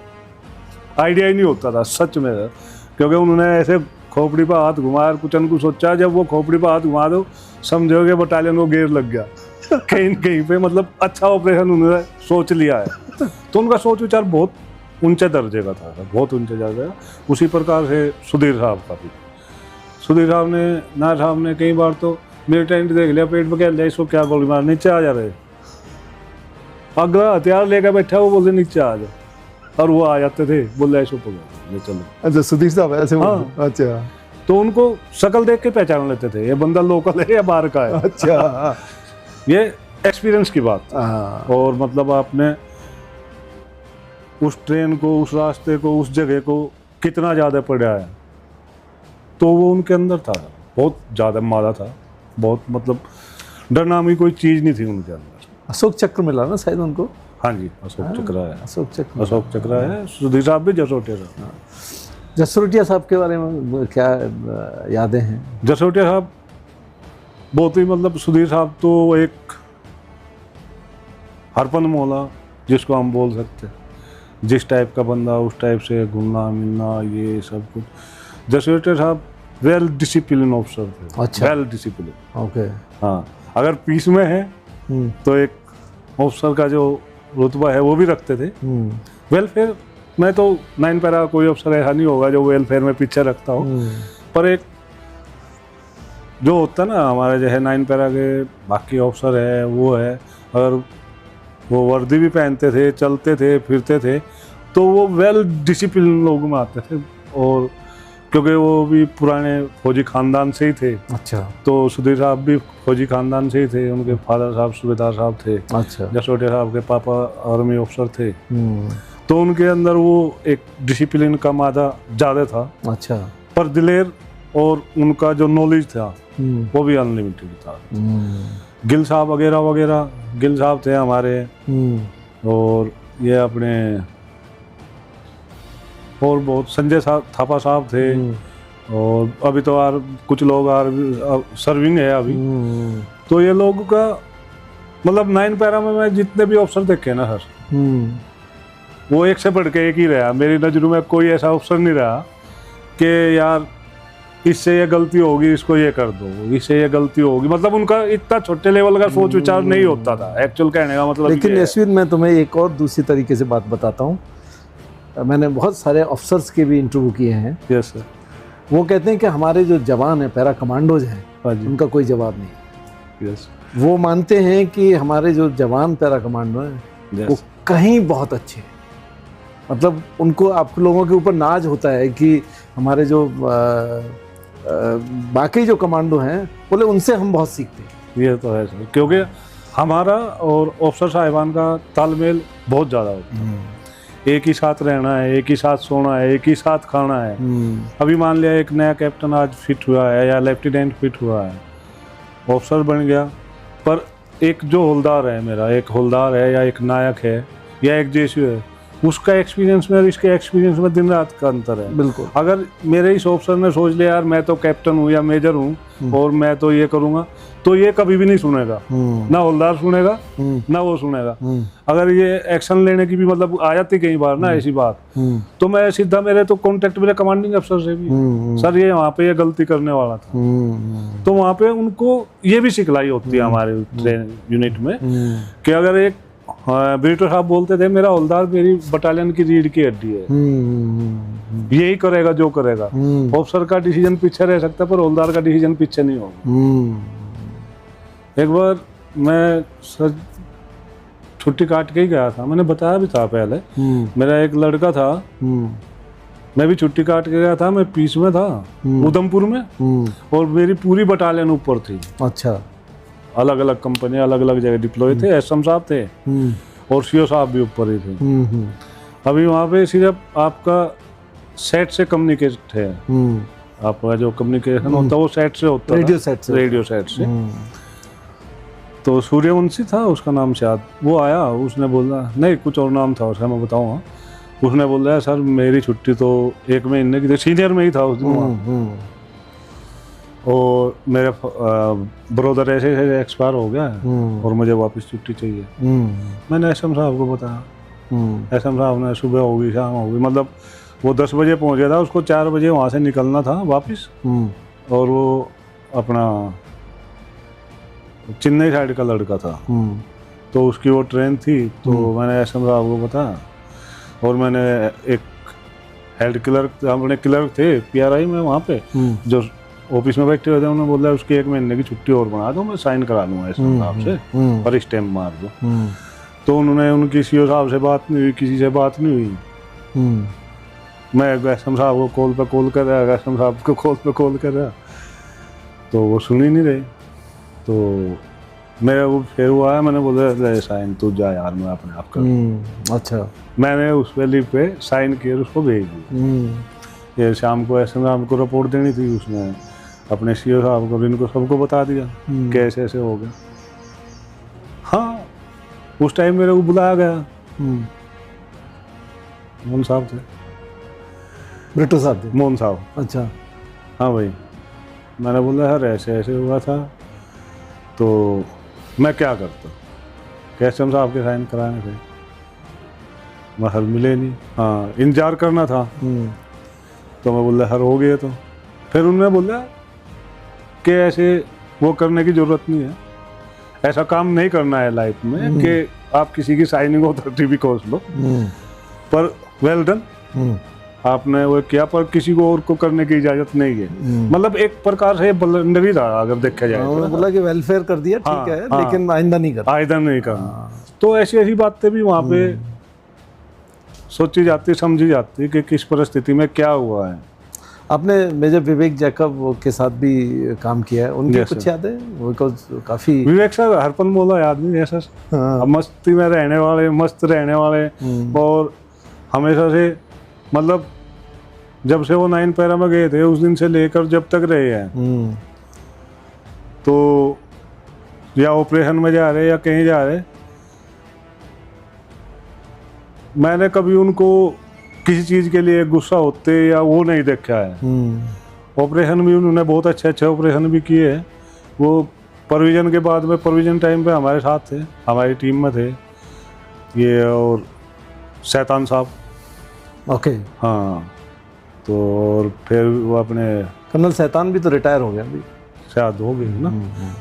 S1: आइडिया ही नहीं होता था सच में, क्योंकि उन्होंने ऐसे खोपड़ी पर हाथ घुमाया, कुछ न कुछ सोचा। जब वो खोपड़ी पर हाथ घुमा दो, समझोगे बटालियन को गेर लग गया कहीं न कहीं पे। मतलब अच्छा ऑपरेशन उन्होंने सोच लिया है। तो उनका सोच विचार बहुत ऊंचे दर्जे का था, बहुत ऊंचे दर्जे का। उसी प्रकार से सुधीर साहब का भी। सुधीर साहब ने, नायर साहब ने कई बार तो मेरे टेंट देख लिया, पेट पे क्या इसको क्या गोली मार, नीचे आ जा रहे, अगला हथियार लेकर बैठा, वो बोलते नीचे आ जा, और वो आ जाते थे, बोले ऐसो पकड़ ले चलो।
S2: अच्छा, सुधीर साहब ऐसे
S1: हाँ।
S2: अच्छा
S1: तो उनको शक्ल देख के पहचान लेते थे, ये बंदा लोकल है या बाहर का है।
S2: अच्छा।
S1: ये एक्सपीरियंस की बात।
S2: हाँ।
S1: और मतलब आपने उस ट्रेन को, उस रास्ते को, उस जगह को कितना ज़्यादा पढ़ा है, तो वो उनके अंदर था, बहुत ज़्यादा मादा था, बहुत मतलब डर नामी कोई चीज़ नहीं थी उनके अंदर।
S2: अशोक चक्र मिला ना शायद उनको।
S1: हाँ जी, अशोक चक्र है,
S2: अशोक चक्र।
S1: अशोक चक्र है। सुधीर साहब भी जसरोटिया साहब।
S2: जसरोटिया साहब के बारे में क्या यादें हैं?
S1: जसरोटिया साहब बहुत ही मतलब, सुधीर साहब तो एक हरपन मौला जिसको हम बोल सकते हैं, जिस टाइप का बंदा उस टाइप से घूमना मिलना ये सब कुछ। जसरोटिया साहब वेल डिसिप्लिन ऑफिसर थे।
S2: अच्छा।
S1: Well discipline.
S2: ओके।
S1: हाँ, अगर पीस में है तो एक ऑफिसर का जो रुतबा है वो भी रखते थे। वेलफेयर में तो 9 पैरा कोई अफसर ऐसा नहीं होगा जो वेलफेयर में पीछे रखता हो, पर एक जो होता है ना हमारे जो है 9 पैरा के बाकी ऑफिसर है, वो है, अगर वो वर्दी भी पहनते थे, चलते थे, फिरते थे, तो वो वेल डिसिप्लिन लोग में आते थे। और क्योंकि वो भी पुराने फौजी खानदान से ही थे।
S2: अच्छा।
S1: तो सुधीर साहब भी फौजी खानदान से ही थे, उनके फादर साहब सूबेदार साहब थे।
S2: अच्छा।
S1: जसरोटिया साहब के पापा आर्मी ऑफिसर थे। तो उनके अंदर वो एक डिसिप्लिन का मादा ज़्यादा था।
S2: अच्छा। पर
S1: दिलेर और उनका जो नॉलेज था वो भी अनलिमिटेड था। गिल साहब वगैरह वगैरह, गिल साहब थे हमारे, और ये अपने और बहुत संजय साहब थापा साहब थे, और अभी तो यार कुछ लोग सर्विंग है अभी। तो ये लोगों का मतलब 9 पैरा में मैं जितने भी अफसर देखे ना सर, वो एक से बढ़ के एक ही रहा। मेरी नज़रों में कोई ऐसा अफसर नहीं रहा कि यार इससे ये गलती होगी, इसको ये कर दो, इससे ये गलती होगी। मतलब उनका इतना छोटे लेवल का सोच विचार नहीं होता था, एक्चुअल कहने का मतलब।
S2: लेकिन यशवीर, मैं तुम्हें एक और दूसरी तरीके से बात बताता हूँ। मैंने बहुत सारे ऑफिसर्स के भी इंटरव्यू किए हैं।
S1: Yes sir.
S2: वो कहते हैं कि हमारे जो जवान हैं, पैरा कमांडोज हैं, उनका कोई जवाब नहीं।
S1: यस।
S2: वो मानते हैं कि हमारे जो जवान पैरा कमांडो हैं वो कहीं बहुत अच्छे हैं। मतलब उनको आप लोगों के ऊपर नाज होता है कि हमारे जो बाकी जो कमांडो हैं, बोले उनसे हम बहुत सीखते हैं।
S1: ये तो है सर, क्योंकि हमारा और अफसर साहिबान का तालमेल बहुत ज़्यादा होता है। एक ही साथ रहना है, एक ही साथ सोना है, एक ही साथ खाना है। अभी मान लिया एक नया कैप्टन आज फिट हुआ है या लेफ्टिनेंट फिट हुआ है, ऑफिसर बन गया, पर एक जो हवलदार है मेरा, एक हवलदार है या एक नायक है या एक जेसीओ है, उसका एक्सपीरियंस में और इसके एक्सपीरियंस में दिन रात का अंतर है।
S2: बिल्कुल।
S1: अगर मेरे इस ऑफिसर ने सोच लिया यार मैं तो कैप्टन हूँ या मेजर हूँ और मैं तो ये करूँगा, तो ये कभी भी नहीं सुनेगा, ना हवलदार सुनेगा ना वो सुनेगा। अगर ये एक्शन लेने की भी मतलब आ जाती कई बार ना ऐसी बात, तो मैं सीधा, मेरे तो कांटेक्ट मेरे कमांडिंग अफसर से भी, सर ये वहाँ पे ये गलती करने वाला था, तो वहाँ पे उनको ये भी सिखलाई होती है हमारे ट्रेन यूनिट में कि अगर एक ब्रिटो साहब बोलते थे मेरा हवलदार मेरी बटालियन की रीढ़ की हड्डी है, यही करेगा जो करेगा। ऑफिसर का डिसीजन पीछे रह सकता है पर हवलदार का डिसीजन पीछे नहीं होगा। एक बार मैं सर छुट्टी काट के ही गया था, मैंने बताया भी था पहले, मेरा एक लड़का था, मैं भी छुट्टी काट के गया था, मैं पीस में था उधमपुर में, और मेरी पूरी बटालियन ऊपर थी। अच्छा। अलग अलग कंपनी अलग अलग जगह डिप्लॉय थे, एसएम साहब थे और सीओ साहब भी ऊपर ही थे। अभी वहाँ पे सिर्फ आपका सेट से कम्युनिकेट है, आपका जो कम्युनिकेशन होता है वो सेट से होता है, रेडियो सेट से। तो सूर्यवंशी था उसका नाम शायद, वो आया, उसने बोला, नहीं कुछ और नाम था उसका, मैं बताऊँगा। उसने बोला सर मेरी छुट्टी तो 1 महीने की थी, सीनियर में ही था उस दिन, और मेरे ब्रदर ऐसे एक्सपायर हो गया है और मुझे वापस छुट्टी चाहिए। मैंने एसएम साहब को बताया, एसएम साहब ने सुबह होगी शाम होगी, मतलब वो 10 बजे पहुंच गया था, उसको 4 बजे वहाँ से निकलना था वापस, और वो अपना चेन्नई साइड का लड़का था, तो उसकी वो ट्रेन थी। तो मैंने एसएम साहब को बताया, और मैंने एक हेड क्लर्क, अपने क्लर्क थे पीआरआई में वहाँ पे, जो ऑफिस में बैठे हुए थे, उन्होंने बोला उसकी 1 महीने की छुट्टी और बना दो, मैं साइन करा लूँगा एस साहब से और स्टैम्प मार दो। तो उन्होंने उनकी सीओ साहब से बात नहीं हुई, किसी से बात नहीं हुई। मैं गैसम साहब को कॉल पे कॉल कर रहा, गैसम साहब को कॉल पे कॉल कर रहा, तो वो सुन ही नहीं रहे। तो मैं वो फिर वो आया, मैंने बोला ले साइन तू जा यार, मैं अपने आप कर।
S2: अच्छा।
S1: मैंने उस वैली पे साइन किए, उसको भेज दी। ये शाम को ऐसे में को रिपोर्ट देनी थी, उसने अपने सीओ साहब को, इनको सबको बता दिया कि ऐसे ऐसे हो गया। हाँ, उस टाइम मेरे को बुलाया गया, मोहन साहब थे,
S2: ब्रिटो साहब थे,
S1: मोहन साहब।
S2: अच्छा।
S1: हाँ भाई, मैंने बोला यार ऐसे ऐसे हुआ था, तो मैं क्या करता, कैसम साहब के साइन कराने थे, महर मिले नहीं। हाँ, इंतजार करना था। तो मैं बोला हर हो गया। तो फिर उन्होंने बोला कि ऐसे वो करने की ज़रूरत नहीं है, ऐसा काम नहीं करना है लाइफ में कि आप किसी की साइनिंग अथॉरिटी भी कोस लो, पर वेल डन आपने वो किया, पर किसी को और को करने की इजाज़त नहीं है। मतलब एक प्रकार से ब्लंडर ही था अगर देखा जाए।
S2: उन्होंने बोला कि वेलफेयर कर दिया, ठीक है, लेकिन आइंदा नहीं करना,
S1: आइंदा नहीं करना। तो ऐसी ऐसी बातें भी वहाँ पे सोची जाती, समझी जाती कि किस परिस्थिति में क्या हुआ है।
S2: आपने मेजर विवेक जैकब के साथ भी काम किया है, उनकी कुछ याद है? वो काफी
S1: विवेक सर हरपल मोला आदमी है सर। हाँ। मस्ती में रहने वाले, मस्त रहने वाले, और हमेशा से मतलब जब से वो 9 पैरा में गए थे उस दिन से लेकर जब तक रहे हैं, तो या ऑपरेशन में जा रहे या कहीं जा रहे, मैंने कभी उनको किसी चीज़ के लिए गुस्सा होते या वो नहीं देखा है। ऑपरेशन भी उन्होंने बहुत अच्छे अच्छे ऑपरेशन भी किए हैं। वो प्रोविज़न के बाद में, प्रोविज़न टाइम पे हमारे साथ थे, हमारी टीम में थे ये, और शैतान साहब।
S2: ओके।
S1: हाँ, तो और फिर वो अपने
S2: कर्नल शैतान भी तो रिटायर हो गया अभी,
S1: शायद हो गए ना।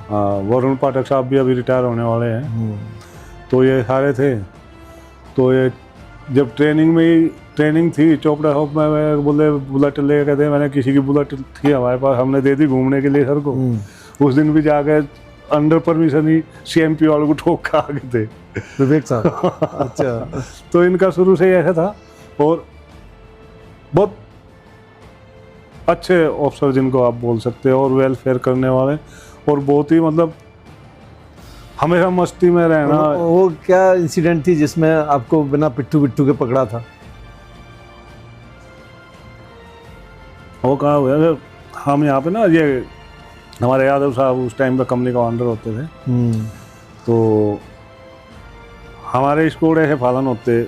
S1: हाँ, वरुण पाठक साहब भी अभी रिटायर होने वाले हैं। तो ये सारे थे। तो ये जब ट्रेनिंग में ही ट्रेनिंग थी चोपड़ा हॉप में, बोले बुलेट ले गए थे, मैंने किसी की बुलेट थी हमारे पास, हमने दे दी घूमने के लिए सर को। उस दिन भी जाके अंडर परमिशन ही CMP वालों को ठोक के आ गए थे
S2: विवेक साहब। अच्छा।
S1: तो इनका शुरू से ही ऐसा था, और बहुत अच्छे ऑफिसर जिनको आप बोल सकते हो, और वेलफेयर करने वाले, और बहुत ही मतलब हमेशा मस्ती में रहना।
S2: वो क्या इंसिडेंट थी जिसमें आपको बिना पिट्ठू बिट्ठू के पकड़ा था?
S1: वो कहा हुआ, हम यहाँ पे ना, ये हमारे यादव साहब उस टाइम पे कंपनी कमांडर होते थे। तो हमारे स्क्वाड ऐसे फालन होते,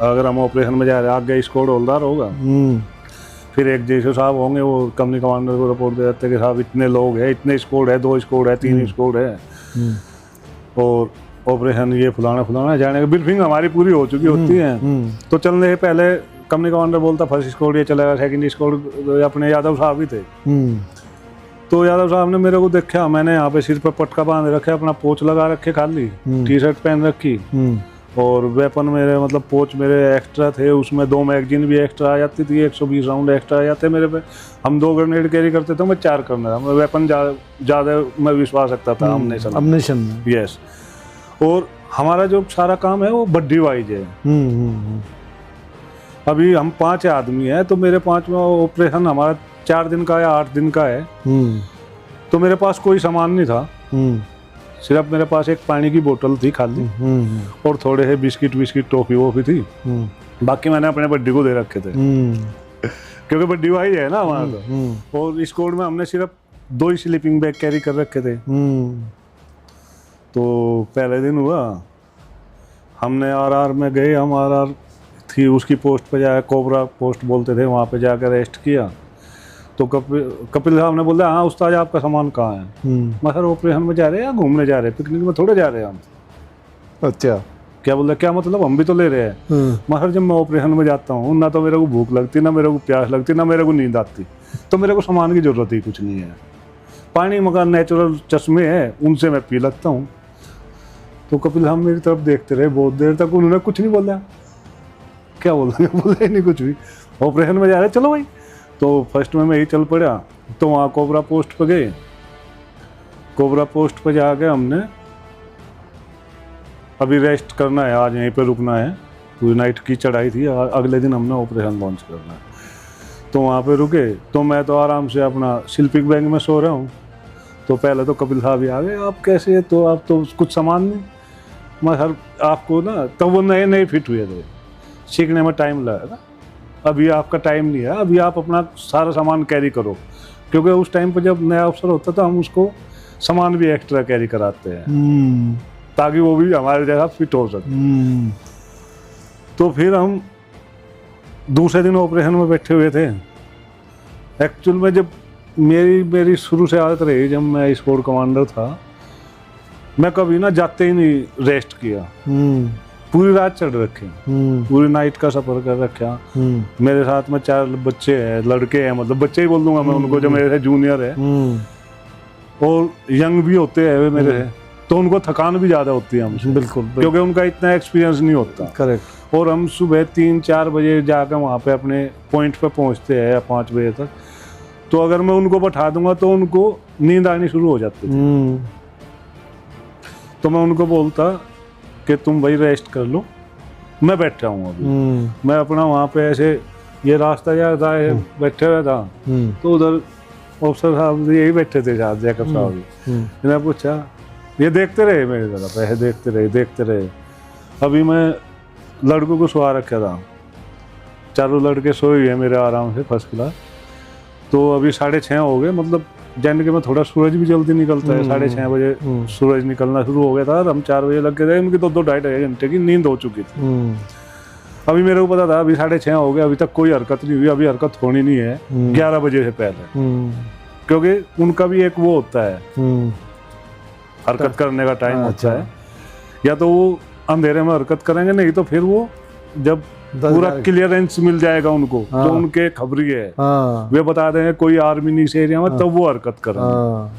S1: अगर हम ऑपरेशन में जा रहे हैं, आगे स्क्वाड होल्डर होगा, फिर एक जैसे साहब होंगे, वो कंपनी कमांडर को रिपोर्ट दे देते कि साहब इतने लोग हैं, इतने स्क्वाड है, 2 स्क्वाड है, 3 स्क्वाड है, और ऑपरेशन ये फलाना फलाना जाने की ब्रीफिंग हमारी पूरी हो चुकी होती है। तो चलने से पहले कंपनी कमांडर बोलता फर्स्ट स्क्वाड ये चलेगा, सेकंड स्क्वाड अपने यादव साहब ही थे। तो यादव साहब ने मेरे को देखा, मैंने यहाँ पे सिर पर पटका बांध रखे, अपना पोच लगा रखे, खाली टी-शर्ट पहन रखी, और वेपन मेरे मतलब पोच मेरे एक्स्ट्रा थे, उसमें 2 मैगजीन भी एक्स्ट्रा आ जाती थी, 120 राउंड एक्स्ट्रा आ जाते मेरे पे। हम 2 ग्रेनेड कैरी करते थे, मैं 4 करना था, मैं वेपन ज़्यादा मैं विश्वास रखता था अमनेशन में। यस, और हमारा जो सारा काम है वो बड्डी वाइज है। अभी हम 5 आदमी हैं, तो मेरे 5वां ऑपरेशन हमारा 4 दिन का या 8 दिन का है। तो मेरे पास कोई सामान नहीं था, सिर्फ मेरे पास एक पानी की बोतल थी खाली, और थोड़े से बिस्किट टॉफी वॉफी थी, बाकी मैंने अपने बड्डी को दे रखे थे क्योंकि बड्डी वाइज है ना हमारा। तो और इस कोड में हमने सिर्फ 2 ही स्लीपिंग बैग कैरी कर रखे थे। तो पहले दिन हुआ, हमने RR में गए, हम RR थी उसकी पोस्ट पे जाकर, कोबरा पोस्ट बोलते थे, वहाँ पे जाकर रेस्ट किया। तो कपिल साहब ने बोला हाँ उस्ताद आपका सामान कहाँ है? मैं सर ऑपरेशन में जा रहे हैं या घूमने जा रहे हैं, पिकनिक में थोड़े जा रहे हैं हम। अच्छा, क्या बोला, क्या मतलब, हम भी तो ले रहे हैं। मैं सर जब मैं ऑपरेशन में जाता हूँ ना तो मेरे को भूख लगती, ना मेरे को प्यास लगती, ना मेरे को नींद आती, तो मेरे को सामान की ज़रूरत ही कुछ नहीं है। पानी मगर नेचुरल चश्मे हैं, उनसे मैं पी लगता हूँ। तो कपिल साहब मेरी तरफ देखते रहे बहुत देर तक, उन्होंने कुछ नहीं बोला। क्या बोला, बोला ही नहीं कुछ भी। ऑपरेशन में जा रहे, चलो भाई। तो फर्स्ट में मैं ही चल पड़ा, तो वहाँ कोबरा पोस्ट पे गए। कोबरा पोस्ट पे जाके हमने अभी रेस्ट करना है, आज यहीं पे रुकना है, पूरी नाइट की चढ़ाई थी, अगले दिन हमने ऑपरेशन लॉन्च करना है। तो वहाँ पे रुके, तो मैं तो आराम से अपना शिल्पिक बैंक में सो रहा हूँ। तो पहले तो कपिल साहब ही आ गए, आप कैसे है, तो आप तो कुछ सामान नहीं, मैं हर आपको ना, तब वो नए नए फिट हुए थे, सीखने में टाइम लगेगा, अभी आपका टाइम नहीं है, अभी आप अपना सारा सामान कैरी करो, क्योंकि उस टाइम पर जब नया अवसर होता था हम उसको सामान भी एक्स्ट्रा कैरी कराते हैं ताकि वो भी हमारे जगह फिट हो सके। तो फिर हम दूसरे दिन ऑपरेशन में बैठे हुए थे। एक्चुअल में जब मेरी शुरू से आदत रही, जब मैं स्पोर्ट कमांडर था, मैं कभी ना जाते ही नहीं रेस्ट किया, पूरी रात चढ़ रखे, पूरी नाइट का सफर कर रखा। मेरे साथ में 4 बच्चे हैं, लड़के हैं, मतलब बच्चे ही बोल दूंगा मैं उनको, जो मेरे से जूनियर है और यंग भी होते हैं वे मेरे से, तो उनको थकान भी ज्यादा होती है हमसे,
S2: बिल्कुल,
S1: क्योंकि उनका इतना एक्सपीरियंस नहीं होता।
S2: करेक्ट।
S1: और हम सुबह 3-4 बजे जाकर वहाँ पे अपने पॉइंट पे पहुँचते हैं, या 5 बजे तक। तो अगर मैं उनको बैठा दूंगा तो उनको नींद आनी शुरू हो जाती थी। तो मैं उनको बोलता कि तुम भाई रेस्ट कर लो, मैं बैठा हूँ अभी। मैं अपना वहाँ पे ऐसे ये रास्ता जा रहा है, बैठे हुआ था, तो उधर अफसर साहब यही बैठे थे, साहब जैकब साहब भी। मैंने पूछा, ये देखते रहे मेरी तरफ, ऐसे देखते रहे। अभी मैं लड़कों को सुला रखा था, चारों लड़के सोए हुए हैं मेरे आराम से, फर्स्ट क्लास। तो अभी 6:30 हो गए, मतलब जैन के में थोड़ा सूरज भी जल्दी निकलता है, 6:30 बजे सूरज निकलना शुरू हो गया था, और हम 4 बजे लग गए थे। उनकी तो 2-2.5 घंटे की नींद हो चुकी थी। अभी मेरे को पता था अभी 6:30 हो गए, अभी तक कोई हरकत नहीं हुई, अभी हरकत होनी नहीं है 11 बजे से पहले, क्योंकि उनका भी एक वो होता है, हरकत करने का टाइम होता है। या तो वो अंधेरे में हरकत करेंगे, नहीं तो फिर वो जब पूरा क्लियरेंस मिल जाएगा उनको, जो उनके खबरी है, वे बता देंगे कोई आर्मी नहीं इस एरिया में, तब वो हरकत करेंगे।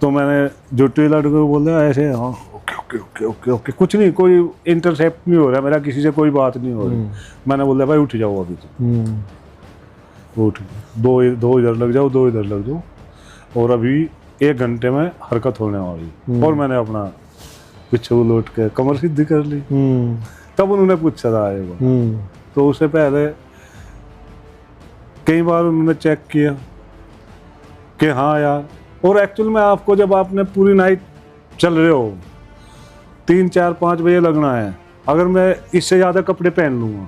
S1: तो मैंने जुट्टी लड़के को बोला ऐसे, हाँ ओके ओके ओके ओके, कुछ नहीं, कोई इंटरसेप्ट नहीं हो रहा मेरा, किसी से कोई बात नहीं हो रही। मैंने बोला भाई उठ जाओ अभी, तो उठ, दो इधर लग जाओ, 2 इधर लग जाओ, और अभी 1 घंटे में हरकत होने वाली। और मैंने अपना पीछे लौट के कमर सीधी कर ली। तब उन्होंने पूछा था आएगा, तो उससे पहले कई बार उन्होंने चेक किया कि हाँ यार। और एक्चुअल में आपको जब आपने पूरी नाइट चल रहे हो, 3-4-5 बजे लगना है, अगर मैं इससे ज़्यादा कपड़े पहन लूँगा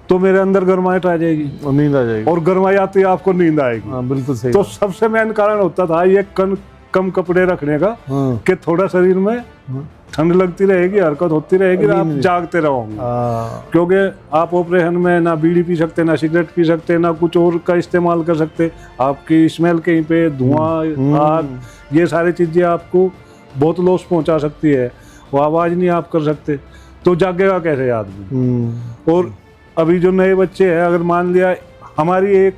S1: तो मेरे अंदर गर्माहट आ जाएगी
S2: और नींद आ जाएगी,
S1: और गर्माई आती है आपको नींद आएगी।
S2: हाँ, बिल्कुल सही।
S1: तो सबसे मेन कारण होता था ये कम कपड़े रखने का, कि थोड़ा शरीर में ठंड लगती रहेगी, हरकत होती रहेगी, आप जागते रहोगे। क्योंकि आप ऑपरेशन में ना बीड़ी पी सकते, ना सिगरेट पी सकते, ना कुछ और का इस्तेमाल कर सकते। आपकी स्मेल कहीं पे, धुआं, आग, ये सारी चीज़ें आपको बहुत लॉस पहुंचा सकती है। वो आवाज़ नहीं आप कर सकते, तो जागेगा कैसे आदमी। और अभी जो नए बच्चे हैं, अगर मान लिया हमारी 1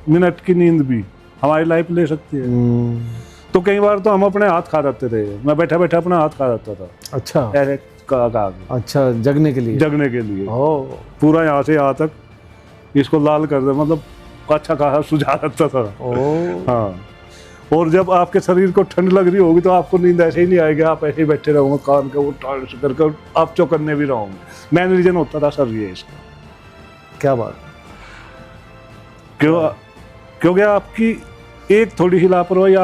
S1: मिनट की नींद भी हमारी लाइफ ले सकती है, तो कई बार तो हम अपने हाथ खा जाते थे। मैं बैठा बैठा अपना हाथ खा जाता था।
S2: अच्छा,
S1: ऐसे
S2: अच्छा, जगने के लिए
S1: पूरा यहाँ से यहाँ तक इसको लाल कर दे, मतलब अच्छा खासा सुझा जाता था। हाँ, और जब आपके शरीर को ठंड लग रही होगी तो आपको नींद ऐसे ही नहीं आएगी, आप ऐसे ही बैठे रहोगे, कान के उठाड़ करके आप चौकन्ने भी रहोगे। मेन रीजन होता था सर ये इसका।
S2: क्या बात,
S1: क्योंकि आपकी एक थोड़ी सी लापरवाही,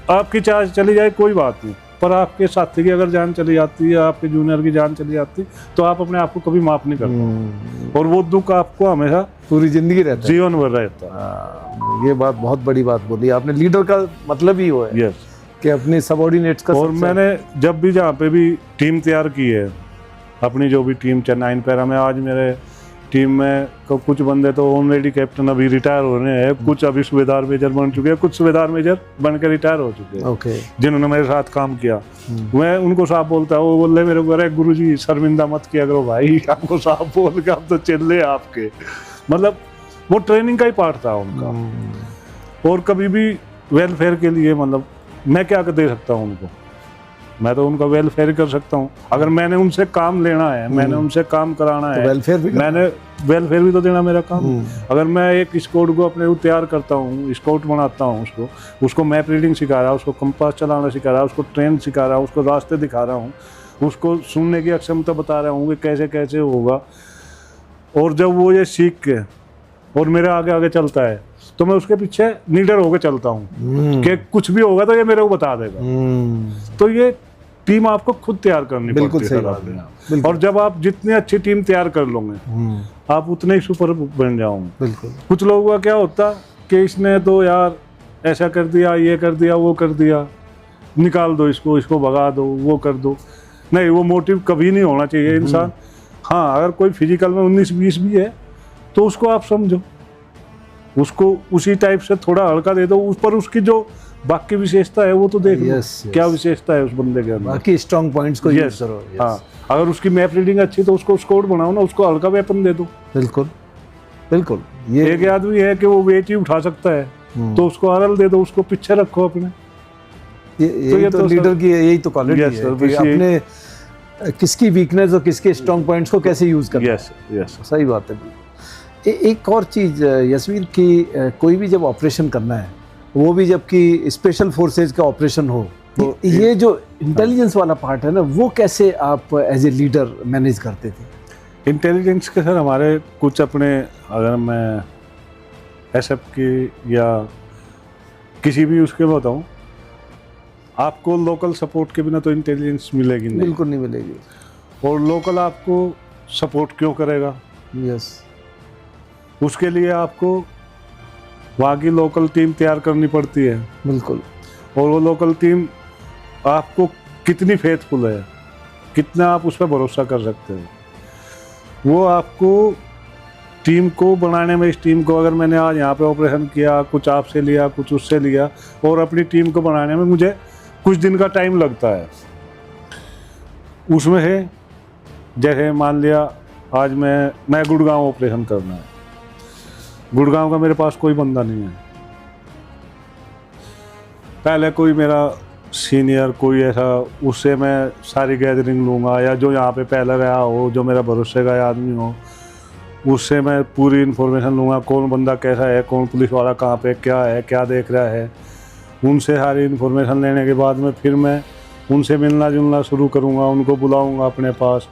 S1: आपकी चार्ज चली जाए कोई बात नहीं, पर आपके साथी की अगर जान चली जाती है, आपके जूनियर की जान चली जाती है, तो आप अपने आप को कभी माफ नहीं करते, और वो दुख आपको हमेशा
S2: पूरी जिंदगी रहता है,
S1: जीवन भर रहता है।
S2: ये बात बहुत बड़ी बात बोली आपने। लीडर का मतलब ही वो है,
S1: यस,
S2: कि अपने सबऑर्डिनेट्स का।
S1: और मैंने जब भी जहाँ पे भी टीम तैयार की है, अपनी जो भी टीम 9 पैरा में, आज मेरे टीम में कुछ बंदे तो ऑलरेडी कैप्टन अभी रिटायर हो रहे हैं, कुछ अभी सूबेदार मेजर बन चुके हैं, कुछ सूबेदार मेजर बन के रिटायर हो चुके हैं।
S2: ओके,
S1: जिन्होंने मेरे साथ काम किया। मैं उनको साफ बोलता हूँ, वो बोल रहे मेरे को, अरे गुरुजी शर्मिंदा मत किया करो भाई, आपको साफ बोल के आप तो चिल्ले आपके, मतलब वो ट्रेनिंग का ही पार्ट था उनका। और कभी भी वेलफेयर के लिए, मतलब मैं क्या दे सकता हूँ उनको, मैं तो उनका वेलफेयर कर सकता हूँ। अगर मैंने उनसे काम लेना है, मैंने उनसे काम कराना है,
S2: वेलफेयर भी
S1: मैंने वेलफेयर भी तो देना मेरा काम। अगर मैं एक स्काउट को अपने तैयार करता हूँ, स्काउट बनाता हूँ, उसको मैप रीडिंग सिखा रहा, उसको कंपास चलाना सिखा रहा, उसको ट्रेन सिखा रहा, उसको रास्ते दिखा रहा हूँ, उसको सुनने की अक्षमता बता रहा हूँ कि कैसे कैसे होगा। और जब वो ये सीख के और मेरे आगे आगे चलता है तो मैं उसके पीछे निडर होकर चलता हूँ कि कुछ भी होगा तो ये मेरे को बता देगा। तो ये टीम आपको खुद तैयार करनी पड़ती है। और जब आप जितनी अच्छी टीम तैयार कर लोगे आप उतने ही सुपर बन जाओगे। कुछ लोगों का क्या होता कि इसने तो यार ऐसा कर दिया, ये कर दिया, वो कर दिया, निकाल दो इसको, इसको भगा दो, वो कर दो। नहीं, वो मोटिव कभी नहीं होना चाहिए इंसान। हाँ, अगर कोई फिजिकल में 19-20 भी है तो उसको आप समझो, उसको उसी टाइप से थोड़ा हल्का दे दो, उस पर उसकी जो बाकी विशेषता है वो तो देख लो क्या विशेषता है उस बंदे के अंदर,
S2: बाकी स्ट्रॉन्ग पॉइंट्स को यूज करो।
S1: हाँ, अगर उसकी मैप रीडिंग अच्छी तो उसको स्कोर बनाओ ना, उसको हल्का वेपन दे दो।
S2: बिल्कुल बिल्कुल। ये
S1: एक आदमी है कि वो वेट ही उठा सकता है तो उसको आरएल दे दो, उसको पीछे रखो अपने।
S2: ये तो लीडर की यही तो क्वालिटी है कि अपने किसकी वीकनेस और किसके स्ट्रॉन्ग पॉइंट्स को कैसे यूज करना है। सही बात है। एक और चीज़ यशवीर की, कोई भी जब ऑपरेशन करना है, वो भी जबकि स्पेशल फोर्सेज का ऑपरेशन हो, तो ये जो इंटेलिजेंस वाला पार्ट है ना, वो कैसे आप एज ए लीडर मैनेज करते थे?
S1: इंटेलिजेंस के सर हमारे कुछ अपने, अगर मैं एसएफ की या किसी भी उसके बताऊँ, आपको लोकल सपोर्ट के बिना तो इंटेलिजेंस मिलेगी नहीं,
S2: बिल्कुल नहीं मिलेगी।
S1: और लोकल आपको सपोर्ट क्यों करेगा?
S2: यस,
S1: उसके लिए आपको वहाँ की लोकल टीम तैयार करनी पड़ती है।
S2: बिल्कुल।
S1: और वो लोकल टीम आपको कितनी फेथफुल है, कितना आप उस पर भरोसा कर सकते हो, वो आपको टीम को बनाने में, इस टीम को अगर मैंने आज यहाँ पे ऑपरेशन किया, कुछ आपसे लिया, कुछ उससे लिया, और अपनी टीम को बनाने में मुझे कुछ दिन का टाइम लगता है। उसमें है जैसे मान लिया आज मैं गुड़गांव ऑपरेशन करना है, गुड़गांव का मेरे पास कोई बंदा नहीं है, पहले कोई मेरा सीनियर कोई ऐसा, उससे मैं सारी गैदरिंग लूँगा, या जो यहाँ पे पहले गया हो, जो मेरा भरोसे का आदमी हो, उससे मैं पूरी इन्फॉर्मेशन लूँगा, कौन बंदा कैसा है, कौन पुलिस वाला कहाँ पे क्या है, क्या देख रहा है। उनसे सारी इन्फॉर्मेशन लेने के बाद में फिर मैं उनसे मिलना जुलना शुरू करूँगा, उनको बुलाऊँगा अपने पास।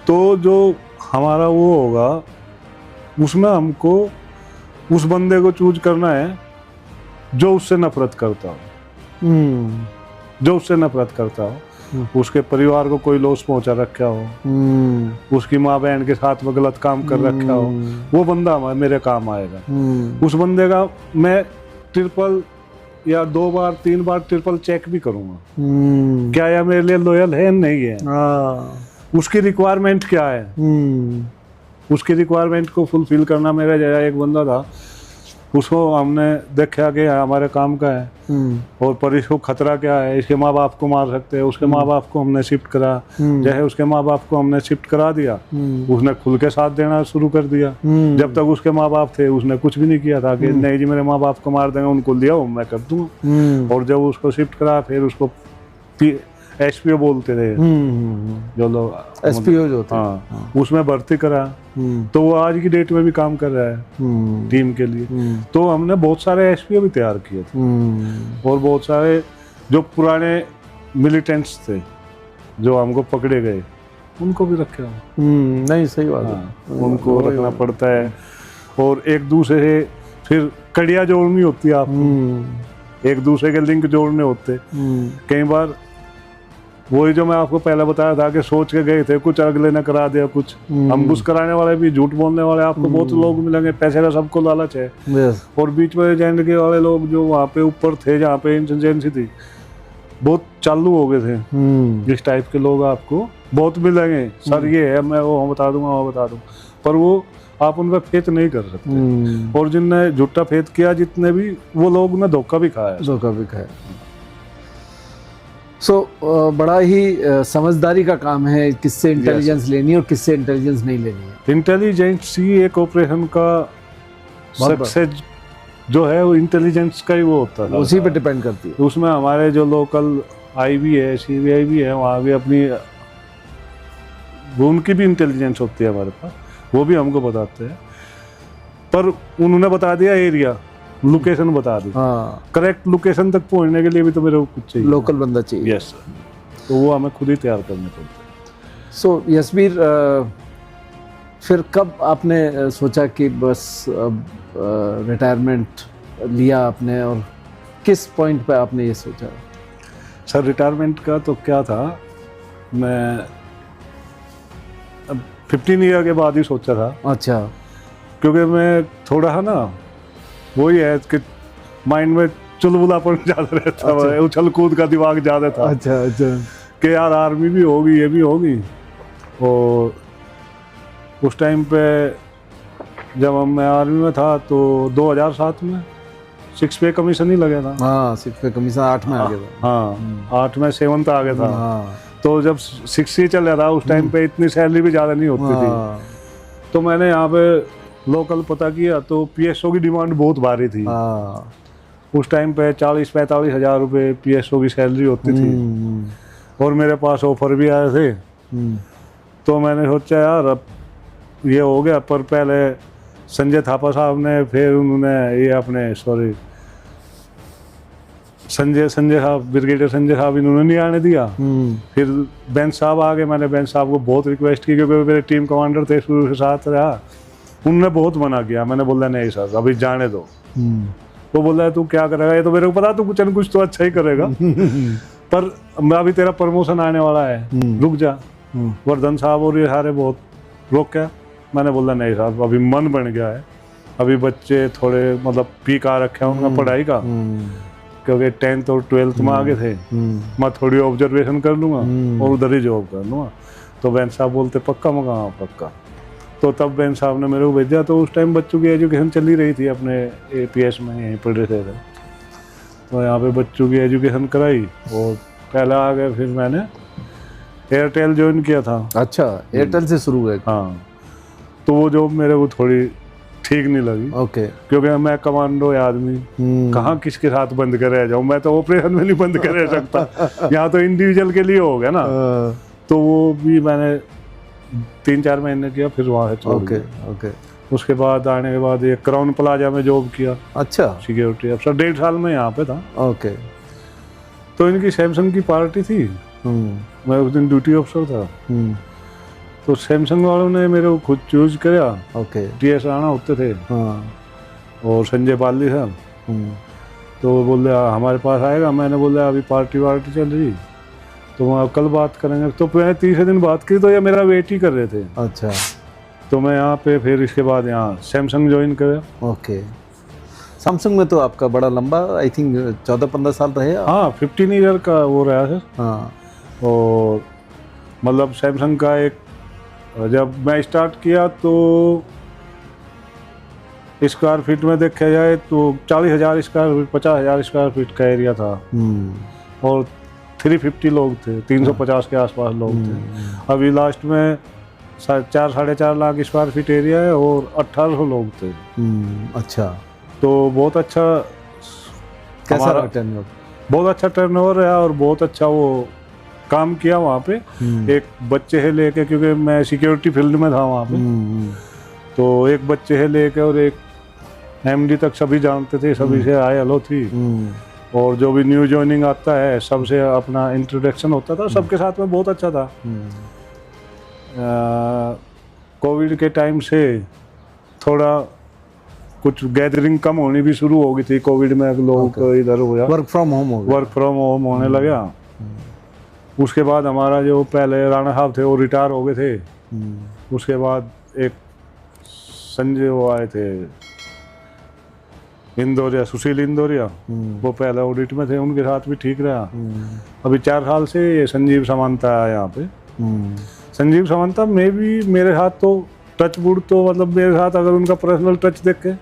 S1: तो जो हमारा वो होगा उसमें हमको उस बंदे को चूज करना है जो उससे नफरत करता हो, जो उससे नफरत करता हो, उसके परिवार को कोई लॉस पहुंचा रखा हो, उसकी माँ बहन के साथ में गलत काम कर रखा हो, वो बंदा मेरे काम आएगा। उस बंदे का मैं ट्रिपल या 2 बार 3 बार ट्रिपल चेक भी करूंगा, क्या यह मेरे लिए लॉयल है नहीं है, उसकी रिक्वायरमेंट क्या है, उसकी रिक्वायरमेंट को फुलफिल करना। मेरा जगह एक बंदा था, उसको हमने देखा कि हमारे काम का है और पर इसको खतरा क्या है, इसके माँ बाप को मार सकते हैं, उसके माँ बाप को हमने शिफ्ट करा, जैसे उसके माँ बाप को हमने शिफ्ट करा दिया, उसने खुल के साथ देना शुरू कर दिया। जब तक उसके माँ बाप थे उसने कुछ भी नहीं किया था कि नहीं जी मेरे माँ बाप को मार देंगे, उनको लिया हो मैं कर दूंगा। और जब उसको शिफ्ट करा फिर उसको एसपीओ बोलते थे जो लोग,
S2: एसपीओ जो थे,
S1: हाँ, उसमें भर्ती करा, तो वो आज की डेट में भी काम कर रहा है टीम के लिए। तो हमने बहुत सारे एसपीओ भी तैयार किए थे और बहुत सारे जो पुराने मिलिटेंट्स थे जो हमको पकड़े गए उनको भी रखे।
S2: नहीं सही बात है,
S1: उनको रखना पड़ता है। और एक दूसरे से फिर कड़ियाँ जोड़नी होती है आपको, एक दूसरे के लिंक जोड़ने होते। कई बार वही जो मैं आपको पहले बताया था कि सोच के गए थे, कुछ अगले ने करा दिया, कुछ अम्बुश कराने वाले भी, झूठ बोलने वाले आपको बहुत लोग मिलेंगे, पैसे का सबको लालच है। और बीच में एजेंट के वाले लोग जो वहाँ पे ऊपर थे जहाँ पे इंटेलिजेंसी थी, बहुत चालू हो गए थे। इस टाइप के लोग आपको बहुत मिलेंगे, सर ये है, मैं वो बता दूंगा, वो बता दूंगा, पर वो आप उन पर फेथ नहीं कर सकते। और जिनने झूठा फेथ किया, जितने भी वो लोग ने धोखा भी खाया।
S2: बड़ा ही समझदारी का काम है किससे इंटेलिजेंस लेनी है और किससे इंटेलिजेंस नहीं लेनी है।
S1: इंटेलिजेंस ही एक ऑपरेशन का सक्सेस जो है वो इंटेलिजेंस का ही वो होता है,
S2: उसी पे डिपेंड करती है।
S1: उसमें हमारे जो लोकल आई भी है, CBI भी है, वहाँ भी अपनी उनकी भी इंटेलिजेंस होती है हमारे पास, वो भी हमको बताते हैं। पर उन्होंने बता दिया एरिया, लोकेशन बता दी,
S2: हाँ,
S1: करेक्ट लोकेशन तक पहुंचने के लिए भी तो मेरे को कुछ चाहिए,
S2: लोकल बंदा चाहिए।
S1: यस, तो वो हमें खुद ही तैयार करने पड़ते हैं।
S2: सो यशवीर, फिर कब आपने सोचा कि बस अब रिटायरमेंट लिया आपने, और किस पॉइंट पे आपने ये सोचा?
S1: सर रिटायरमेंट का तो क्या था, मैं अब 15 ईयर के बाद ही सोचा था,
S2: अच्छा,
S1: क्योंकि मैं थोड़ा है ना, वही है कि माइंड में चुलबुलापन ज़्यादा रहता है,
S2: अच्छा।
S1: उछल कूद का दिमाग ज़्यादा था
S2: अच्छा, अच्छा,
S1: कि यार आर्मी भी होगी, ये भी होगी। और उस टाइम पे जब मैं आर्मी में था तो 2007 में 6 पे कमीशन ही लगा था।
S2: हाँ, 6 पे कमीशन 8 में आ गया था।
S1: हाँ, 8 में 7th आ गया था।
S2: हाँ,
S1: तो जब 6 ही चल रहा था उस टाइम पे, इतनी सैलरी भी ज़्यादा नहीं होती थी।
S2: हाँ,
S1: तो मैंने यहाँ पे लोकल पता किया तो PSO की डिमांड बहुत भारी थी।
S2: हाँ,
S1: उस टाइम पे 40-45 हज़ार रुपये PSO की सैलरी होती थी, और मेरे पास ऑफर भी आए थे। तो मैंने सोचा यार अब ये हो गया, पर पहले संजय थापा साहब ने, फिर उन्होंने ये अपने संजय साहब, ब्रिगेडियर संजय साहब, इन्होंने नहीं आने दिया। फिर बेंच साहब आ गए, मैंने बेंच साहब को बहुत रिक्वेस्ट की, क्योंकि मेरे टीम कमांडर थे, शुरू से साथ रहा। उन्होंने बहुत मना किया, मैंने बोला नहीं सर अभी जाने दो। वो बोल रहा है तू क्या करेगा, ये तो मेरे को पता, तू कुछ न कुछ तो अच्छा ही करेगा, पर अभी तेरा प्रमोशन आने वाला है, रुक जा। वर्धन साहब और ये सारे बहुत रोका। मैंने बोला नहीं साहब अभी मन बन गया है, अभी बच्चे थोड़े मतलब पीक आ रखे हैं उनका पढ़ाई का, क्योंकि 10th और 12th में आगे थे, मैं थोड़ी ऑब्जर्वेशन कर लूँगा और उधर ही जॉब कर लूँगा। तो बेन साहब बोलते पक्का? मगा हाँ पक्का। तो तब बेन साहब ने मेरे को भेजा। तो उस टाइम बच्चों की एजुकेशन चल ही रही थी अपने APS में, यहीं पढ़ रहे थे। तो यहाँ पे बच्चों की एजुकेशन कराई और पहले आ गए। फिर मैंने एयरटेल ज्वाइन किया था।
S2: अच्छा, एयरटेल से शुरू हुआ?
S1: हाँ, तो वो जॉब मेरे को थोड़ी ठीक नहीं लगी।
S2: ओके,
S1: क्योंकि मैं कमांडो आदमी, कहाँ किसके साथ बंद कर रह जाऊँ, मैं तो ऑपरेशन में नहीं बंद कर रह सकता। यहाँ तो इंडिविजुअल के लिए हो गया ना। तो वो भी मैंने 3-4 महीने किया, फिर वहाँ से छोड़ दिया।
S2: ओके।
S1: उसके बाद आने के बाद ये क्राउन प्लाजा में जॉब किया। अच्छा, सिक्योरिटी अफसर 1.5 साल में यहाँ पे था। ओके। तो इनकी सैमसंग की पार्टी थी, मैं उस दिन ड्यूटी अफसर था। तो सैमसंग वालों ने मेरे को खुद चूज किया। ओके। TS राणा होते थे और संजय पाली सर। तो वो बोले हमारे पास आएगा। मैंने बोला अभी पार्टी वार्टी चल रही, तो वहाँ कल बात करेंगे। तो मैंने तीसरे दिन बात की, तो ये मेरा वेट ही कर रहे थे। अच्छा। तो मैं यहाँ पे फिर इसके बाद यहाँ सैमसंग ज्वाइन किया। ओके।
S2: सैमसंग में तो आपका बड़ा लंबा, आई थिंक 14-15 साल रहे आप?
S1: हाँ, 15 ईयर का वो रहा सर। हाँ। और मतलब सैमसंग का एक, जब मैं स्टार्ट किया तो स्क्वायर फीट में देखा जाए तो 40,000 स्क्वायर फीट, 50,000 स्क्वायर फीट का एरिया था। और 350 लोग थे, 350 के आसपास लोग थे। अभी लास्ट में 4-4.5 लाख स्क्वायर फीट एरिया है और 1800 लोग थे। अच्छा। तो बहुत अच्छा,
S2: कैसा रहा टर्नओवर?
S1: बहुत अच्छा टर्नओवर है और बहुत अच्छा वो काम किया वहाँ पे। एक बच्चे से लेके, क्योंकि मैं सिक्योरिटी फील्ड में था वहाँ पे, तो एक बच्चे से लेके और एक MD तक सभी जानते थे, सभी से हाय हेलो थी। और जो भी न्यू ज्वाइनिंग आता है सबसे अपना इंट्रोडक्शन होता था, सबके साथ में बहुत अच्छा था। कोविड के टाइम से थोड़ा कुछ गैदरिंग कम होनी भी शुरू हो गई थी। कोविड में लोगों को इधर हो गया, वर्क फ्रॉम होम होने लगा। उसके बाद हमारा जो पहले राणा साहब थे वो रिटायर हो गए थे। उसके बाद एक संजय वो आए थे इंदौरिया, सुशील इंदौरिया, वो पहले ऑडिट में थे, उनके साथ भी ठीक रहा। अभी 4 साल से ये संजीव समानता है यहाँ पे। संजीव समानता में भी मेरे साथ तो टच वुड, तो मतलब मेरे साथ अगर उनका पर्सनल टच देखे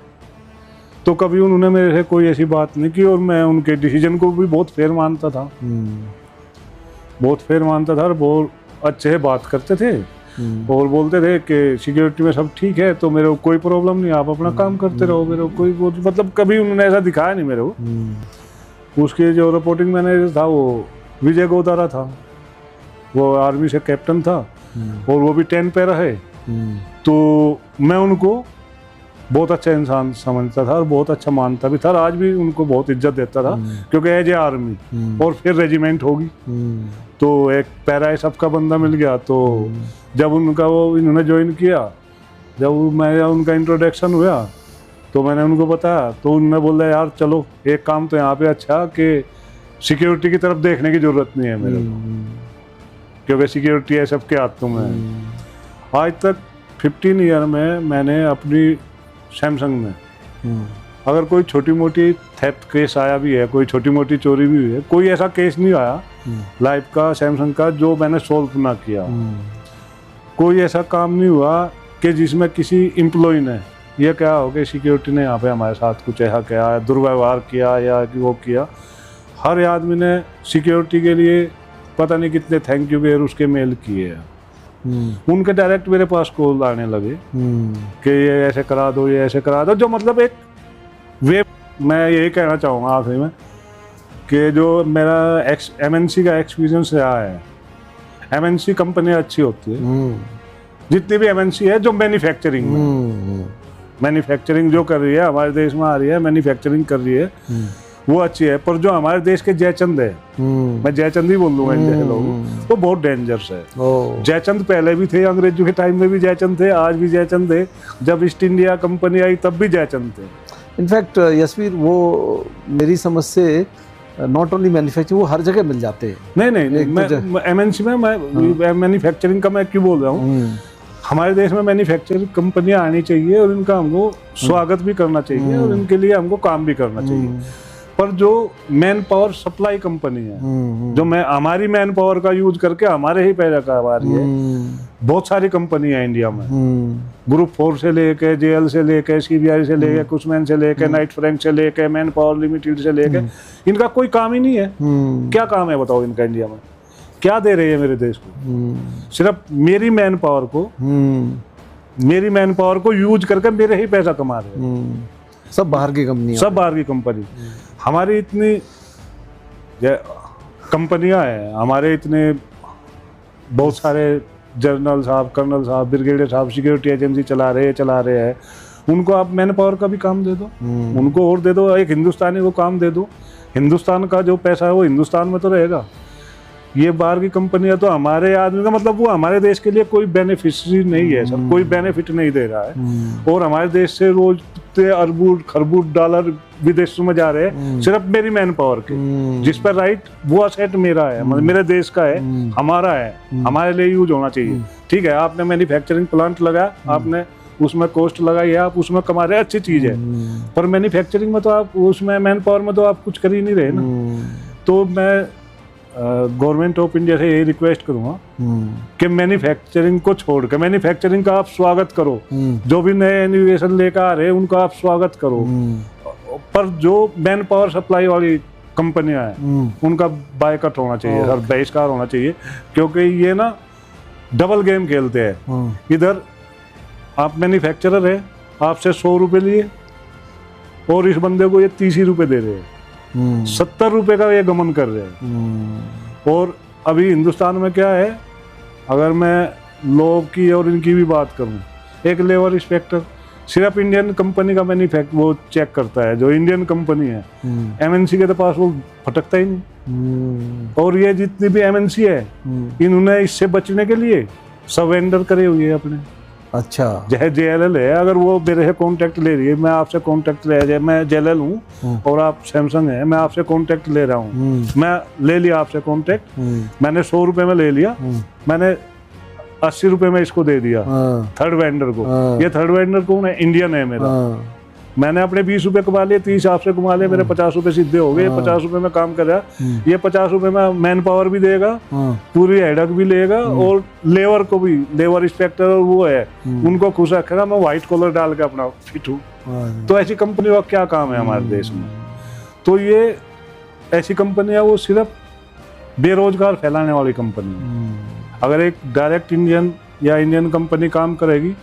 S1: तो कभी उन्होंने मेरे से कोई ऐसी बात नहीं की। और मैं उनके डिसीजन को भी बहुत फेयर मानता था, बहुत फेयर मानता था और बहुत अच्छे से बात करते थे। और बोलते थे कि सिक्योरिटी में सब ठीक है तो मेरे को कोई प्रॉब्लम नहीं, आप अपना काम करते रहो, मेरे को कोई मतलब कभी उन्होंने ऐसा दिखाया नहीं मेरे को। उसके जो रिपोर्टिंग मैनेजर था वो विजय गोदारा था, वो आर्मी से कैप्टन था और वो भी 10 पे रहे। तो मैं उनको बहुत अच्छा इंसान समझता था और बहुत अच्छा मानता भी था और आज भी उनको बहुत इज्जत देता था, क्योंकि एज ए आर्मी और फिर रेजिमेंट होगी तो एक पैरा एसएफ का बंदा मिल गया। तो जब उनका वो इन्होंने ज्वाइन किया, जब मैं उनका इंट्रोडक्शन हुआ तो मैंने उनको बताया, तो उन्होंने बोला यार चलो एक काम तो यहाँ पे अच्छा कि सिक्योरिटी की तरफ देखने की ज़रूरत नहीं है मेरे को, क्योंकि सिक्योरिटी है सबके हाथों में है। आज तक 15 ईयर में मैंने अपनी सैमसंग में अगर कोई छोटी मोटी थेफ्ट केस आया भी है, कोई छोटी मोटी चोरी भी हुई है, कोई ऐसा केस नहीं आया लाइफ का सैमसंग का जो मैंने सोल्व ना किया। कोई ऐसा काम नहीं हुआ कि जिसमें किसी एम्प्लॉय ने ये क्या हो कि सिक्योरिटी ने यहाँ पे हमारे साथ कुछ ऐसा किया, दुर्व्यवहार किया या कि वो किया। हर आदमी ने सिक्योरिटी के लिए पता नहीं कितने थैंक यू वेयर उसके मेल किए हैं। उनके डायरेक्ट मेरे पास कॉल आने लगे कि ये ऐसे करा दो, ये ऐसे करा दो, जो मतलब एक वे। मैं यही कहना चाहूँगा आखिरी में कि जो मेरा MNC का एक्सपीरियंस रहा है, MNC कंपनी अच्छी होती है, जितनी भी MNC है जो मैन्युफैक्चरिंग में मैन्युफैक्चरिंग जो कर रही है हमारे देश में आ रही है, मैन्युफैक्चरिंग कर रही है, वो अच्छी है। पर जो हमारे देश के जयचंद है, मैं जयचंद ही बोल लूँगा इन जैसे लोग, वो बहुत डेंजरस है। जयचंद पहले भी थे, अंग्रेजों के टाइम में भी जयचंद थे, आज भी जयचंद थे, जब ईस्ट इंडिया कंपनी आई तब भी जयचंद थे।
S2: इनफैक्ट यशवीर, वो मेरी समझ से नॉट ओनली मैन्युफैक्चरिंग, वो हर जगह मिल जाते हैं।
S1: नहीं, मैं MNC में मैं मैन्युफैक्चरिंग का मैं क्यों बोल रहा हूँ, हमारे देश में मैन्युफैक्चरिंग कंपनियां आनी चाहिए और इनका हमको स्वागत भी करना चाहिए और इनके लिए हमको काम भी करना चाहिए। पर जो मैन पावर सप्लाई कंपनी है, जो हमारी मैन पावर का यूज करके हमारे ही पैदा करवा रही है, बहुत सारी कंपनी है इंडिया में, ग्रुप 4 से लेके, JL से लेके, CBI से लेके, कुशमैन से लेके, नाइट फ्रैंक से लेके, मैन पावर लिमिटेड से लेके, इनका कोई काम ही नहीं है। क्या काम है बताओ इनका इंडिया में? क्या दे रही है मेरे देश को? सिर्फ मेरी मैन पावर को यूज करके मेरे ही पैसा कमा रहे हैं।
S2: सब बाहर की कंपनी,
S1: सब बाहर की कंपनी। हमारी इतनी कंपनियां हैं, हमारे इतने बहुत सारे जनरल साहब, कर्नल साहब, ब्रिगेडियर साहब सिक्योरिटी एजेंसी चला रहे हैं। उनको आप मैन पावर का भी काम दे दो, उनको और दे दो, एक हिंदुस्तानी को काम दे दो। हिंदुस्तान का जो पैसा है वो हिंदुस्तान में तो रहेगा। ये बाहर की कंपनियां तो हमारे आदमी का मतलब वो हमारे देश के लिए कोई बेनिफिशियरी नहीं है सर, कोई बेनिफिट नहीं दे रहा है। और हमारे देश से रोज अरबों खरबों डॉलर विदेशों में जा रहे हैं सिर्फ मेरी मैन पावर के, जिस पर राइट वो असेट मेरा है, मतलब मेरे देश का है, हमारा है, हमारे लिए यूज होना चाहिए। ठीक है, आपने मैन्युफैक्चरिंग प्लांट लगाया, आपने उसमें कॉस्ट लगाई है, आप उसमें कमा रहे हैं, अच्छी चीज है। पर मैन्युफैक्चरिंग में तो आप उसमें मैन पावर में तो आप कुछ कर ही नहीं रहे ना। तो मैं गवर्नमेंट ऑफ इंडिया से यही रिक्वेस्ट करूंगा कि मैन्युफैक्चरिंग को छोड़ के मैन्युफैक्चरिंग का आप स्वागत करो, जो भी नए इनोवेशन लेकर आ रहे हैं उनका आप स्वागत करो। पर जो मैन पावर सप्लाई वाली कंपनियां हैं उनका बायकॉट होना चाहिए सर, बहिष्कार होना चाहिए, क्योंकि ये ना डबल गेम खेलते हैं। इधर आप मैन्युफैक्चरर है, आपसे 100 रुपये लिए और इस बंदे को ये 30 ही रुपये दे रहे हैं, 70 रुपये का ये गमन कर रहे हैं। और अभी हिंदुस्तान में क्या है, अगर मैं लोग की और इनकी भी बात करूं, एक लेबर इंस्पेक्टर सिर्फ इंडियन कंपनी का वो चेक करता है, जो इंडियन कंपनी है। MNC के तो पास वो फटकता ही नहीं। और ये जितनी भी MNC है इन्होंने इससे बचने के लिए सरेंडर करे हुए हैं अपने।
S2: अच्छा,
S1: चाहे JLL है, अगर वो मेरे से कॉन्टैक्ट ले रही है, मैं आपसे कॉन्टैक्ट ले रहा, मैं JLL हूँ और आप सैमसंग है, मैं आपसे कॉन्टैक्ट ले रहा हूँ, मैं ले लिया आपसे कॉन्टैक्ट, मैंने 100 रुपये में ले लिया, मैंने 80 रुपये में इसको दे दिया थर्ड वेंडर को। ये थर्ड वेंडर कौन है? इंडियन है मेरा। मैंने अपने 20 रुपये कमा लिए, 30 आपसे कमा लिए, मेरे 50 रुपये सीधे हो गए। 50 रुपये में काम कर रहा, ये 50 रुपये में मैन पावर भी देगा, पूरी हेडक भी लेगा, और लेबर को भी, लेबर इंस्पेक्टर वो है उनको खुश रखेगा। मैं व्हाइट कॉलर डाल के अपना फिट हूँ। तो ऐसी कंपनी का क्या काम है हमारे देश में? तो ये ऐसी कंपनियां वो सिर्फ बेरोजगार फैलाने वाली कंपनी। अगर एक डायरेक्ट इंडियन या इंडियन कंपनी काम करेगी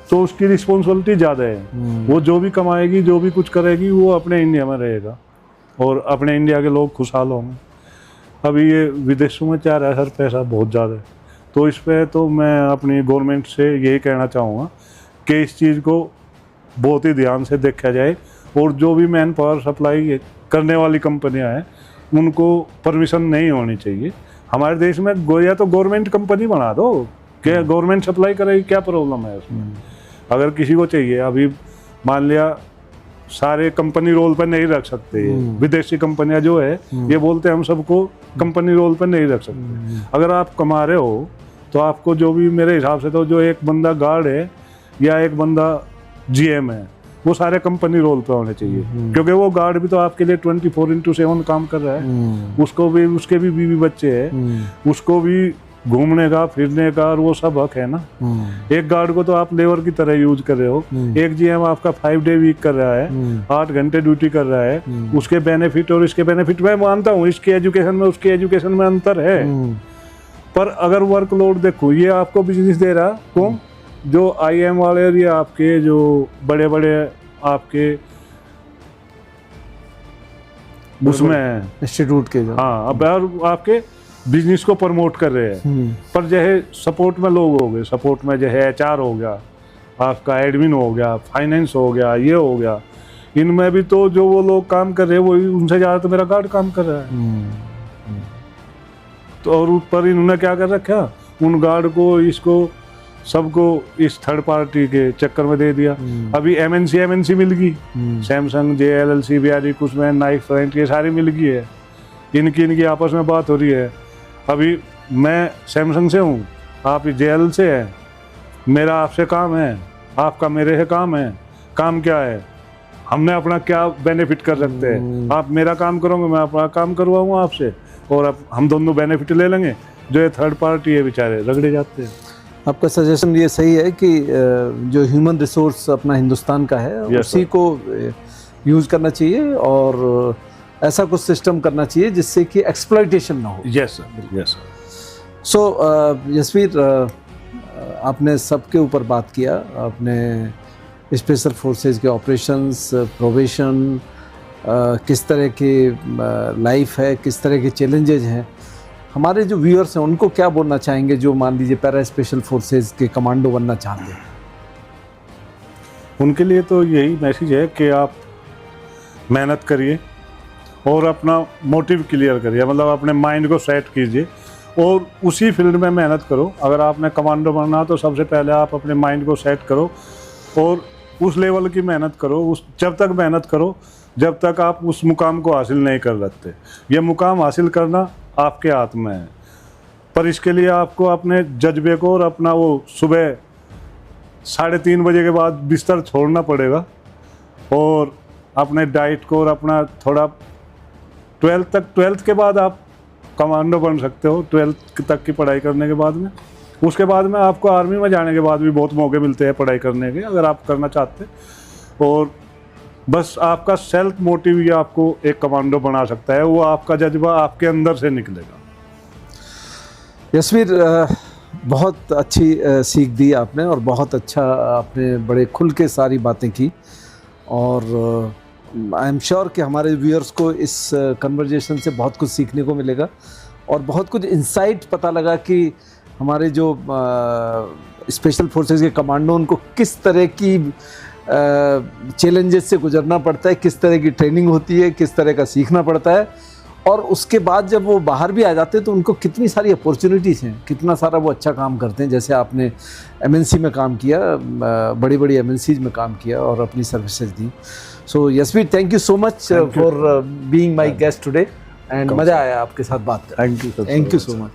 S1: तो उसकी रिस्पॉन्सिबिलिटी ज़्यादा है। वो जो भी कमाएगी, जो भी कुछ करेगी, वो अपने इंडिया में रहेगा और अपने इंडिया के लोग खुशहाल होंगे। अभी ये विदेशों में जा रहा है हर पैसा बहुत ज़्यादा है, तो इस पे तो मैं अपनी गवर्नमेंट से यही कहना चाहूँगा कि इस चीज़ को बहुत ही ध्यान से देखा जाए, और जो भी मैन पावर सप्लाई करने वाली कंपनियां हैं उनको परमिशन नहीं होनी चाहिए। हमारे देश में या तो गवर्नमेंट कंपनी बना दो, क्या गवर्नमेंट सप्लाई करेगी, क्या प्रॉब्लम है उसमें? अगर किसी को चाहिए, अभी मान लिया सारे कंपनी रोल पर नहीं रख सकते, विदेशी कंपनियां जो है ये बोलते हैं हम सबको कंपनी रोल पर नहीं रख सकते। अगर आप कमा रहे हो तो आपको जो भी, मेरे हिसाब से तो जो एक बंदा गार्ड है या एक बंदा जीएम है वो सारे कंपनी रोल पे होने चाहिए, क्योंकि वो गार्ड भी तो आपके लिए 24/7 काम कर रहा है। उसको भी, उसके भी बीवी बच्चे हैं, उसको भी घूमने का फिरने का और वो सब हक है ना। एक गार्ड को तो आप लेबर की तरह यूज कर रहे हो, एक जीएम आपका 5 डे वीक कर रहा है, 8 घंटे ड्यूटी कर रहा है, उसके बेनिफिट और इसके बेनिफिट मैं मानता हूँ, इसके एजुकेशन में उसके एजुकेशन में अंतर है, पर अगर वर्कलोड देखो, ये आपको बिजनेस दे रहा कौन? जो आईएम वाले या आपके जो बड़े बड़े आपके उसमें
S2: इंस्टीट्यूट के जो,
S1: हाँ, अब आपके बिजनेस को प्रमोट कर रहे हैं, पर जो है सपोर्ट में लोग हो गए, सपोर्ट में जो है एचआर हो गया, आपका एडमिन हो गया, फाइनेंस हो गया, ये हो गया, इनमें भी तो जो वो लोग काम कर रहे हैं वही उनसे ज़्यादा तो मेरा गार्ड काम कर रहा है। तो और ऊपर इन्होंने क्या कर रखा, उन गार्ड को, इसको सबको इस थर्ड पार्टी के चक्कर में दे दिया। अभी एमएनसी मिल गई, Samsung, JLLC, Bihari, Cushman, Naik, front, ये सारी मिल गई है, इनकी आपस में बात हो रही है। अभी मैं सैमसंग से हूँ, आप JLL से हैं, मेरा आपसे काम है, आपका मेरे से काम है। काम क्या है, हमने अपना क्या बेनिफिट कर सकते हैं, आप मेरा काम करोगे, मैं अपना काम करवाऊंगा आपसे, और अब हम दोनों बेनिफिट ले लेंगे। जो ये थर्ड पार्टी है बेचारे रगड़े जाते हैं।
S2: आपका सजेशन ये सही है कि जो ह्यूमन रिसोर्स अपना हिंदुस्तान का है उसी को यूज़ करना चाहिए, और ऐसा कुछ सिस्टम करना चाहिए जिससे कि एक्सप्लॉयटेशन ना हो।
S1: Yes sir, yes sir.
S2: So Yashveer, आपने सबके ऊपर बात किया, आपने स्पेशल फोर्सेस के ऑपरेशंस, प्रोबेशन, किस तरह की लाइफ है, किस तरह के चैलेंजेज हैं। हमारे जो व्यूअर्स हैं उनको क्या बोलना चाहेंगे जो मान लीजिए पैरा स्पेशल फोर्सेस के कमांडो बनना चाहते हैं?
S1: उनके लिए तो यही मैसेज है कि आप मेहनत करिए और अपना मोटिव क्लियर करिए, मतलब अपने माइंड को सेट कीजिए और उसी फील्ड में मेहनत करो। अगर आपने कमांडो बनना तो सबसे पहले आप अपने माइंड को सेट करो और उस लेवल की मेहनत करो, उस जब तक मेहनत करो जब तक आप उस मुकाम को हासिल नहीं कर सकते। ये मुकाम हासिल करना आपके हाथ में है, पर इसके लिए आपको अपने जज्बे को और अपना वो सुबह 3:30 बजे के बाद बिस्तर छोड़ना पड़ेगा, और अपने डाइट को और अपना थोड़ा 12th के बाद आप कमांडो बन सकते हो। 12th तक की पढ़ाई करने के बाद में, उसके बाद में आपको आर्मी में जाने के बाद भी बहुत मौके मिलते हैं पढ़ाई करने के, अगर आप करना चाहते। और बस आपका सेल्फ मोटिव ही आपको एक कमांडो बना सकता है, वो आपका जज्बा आपके अंदर से निकलेगा।
S2: यशवीर, बहुत अच्छी सीख दी आपने और बहुत अच्छा आपने बड़े खुल के सारी बातें की, और आई एम श्योर कि हमारे व्यूअर्स को इस कन्वर्जेशन से बहुत कुछ सीखने को मिलेगा और बहुत कुछ इंसाइट पता लगा कि हमारे जो स्पेशल फोर्सेस के कमांडो उनको किस तरह की चैलेंजेस से गुजरना पड़ता है, किस तरह की ट्रेनिंग होती है, किस तरह का सीखना पड़ता है, और उसके बाद जब वो बाहर भी आ जाते हैं तो उनको कितनी सारी अपॉर्चुनिटीज़ हैं, कितना सारा वो अच्छा काम करते हैं। जैसे आपने MNC में काम किया, बड़ी बड़ी MNCs में काम किया और अपनी services the. So Yashveer, thank you so much for being my guest today, and मज़ा आया आपके साथ बात करके।
S1: Thank you
S2: so much.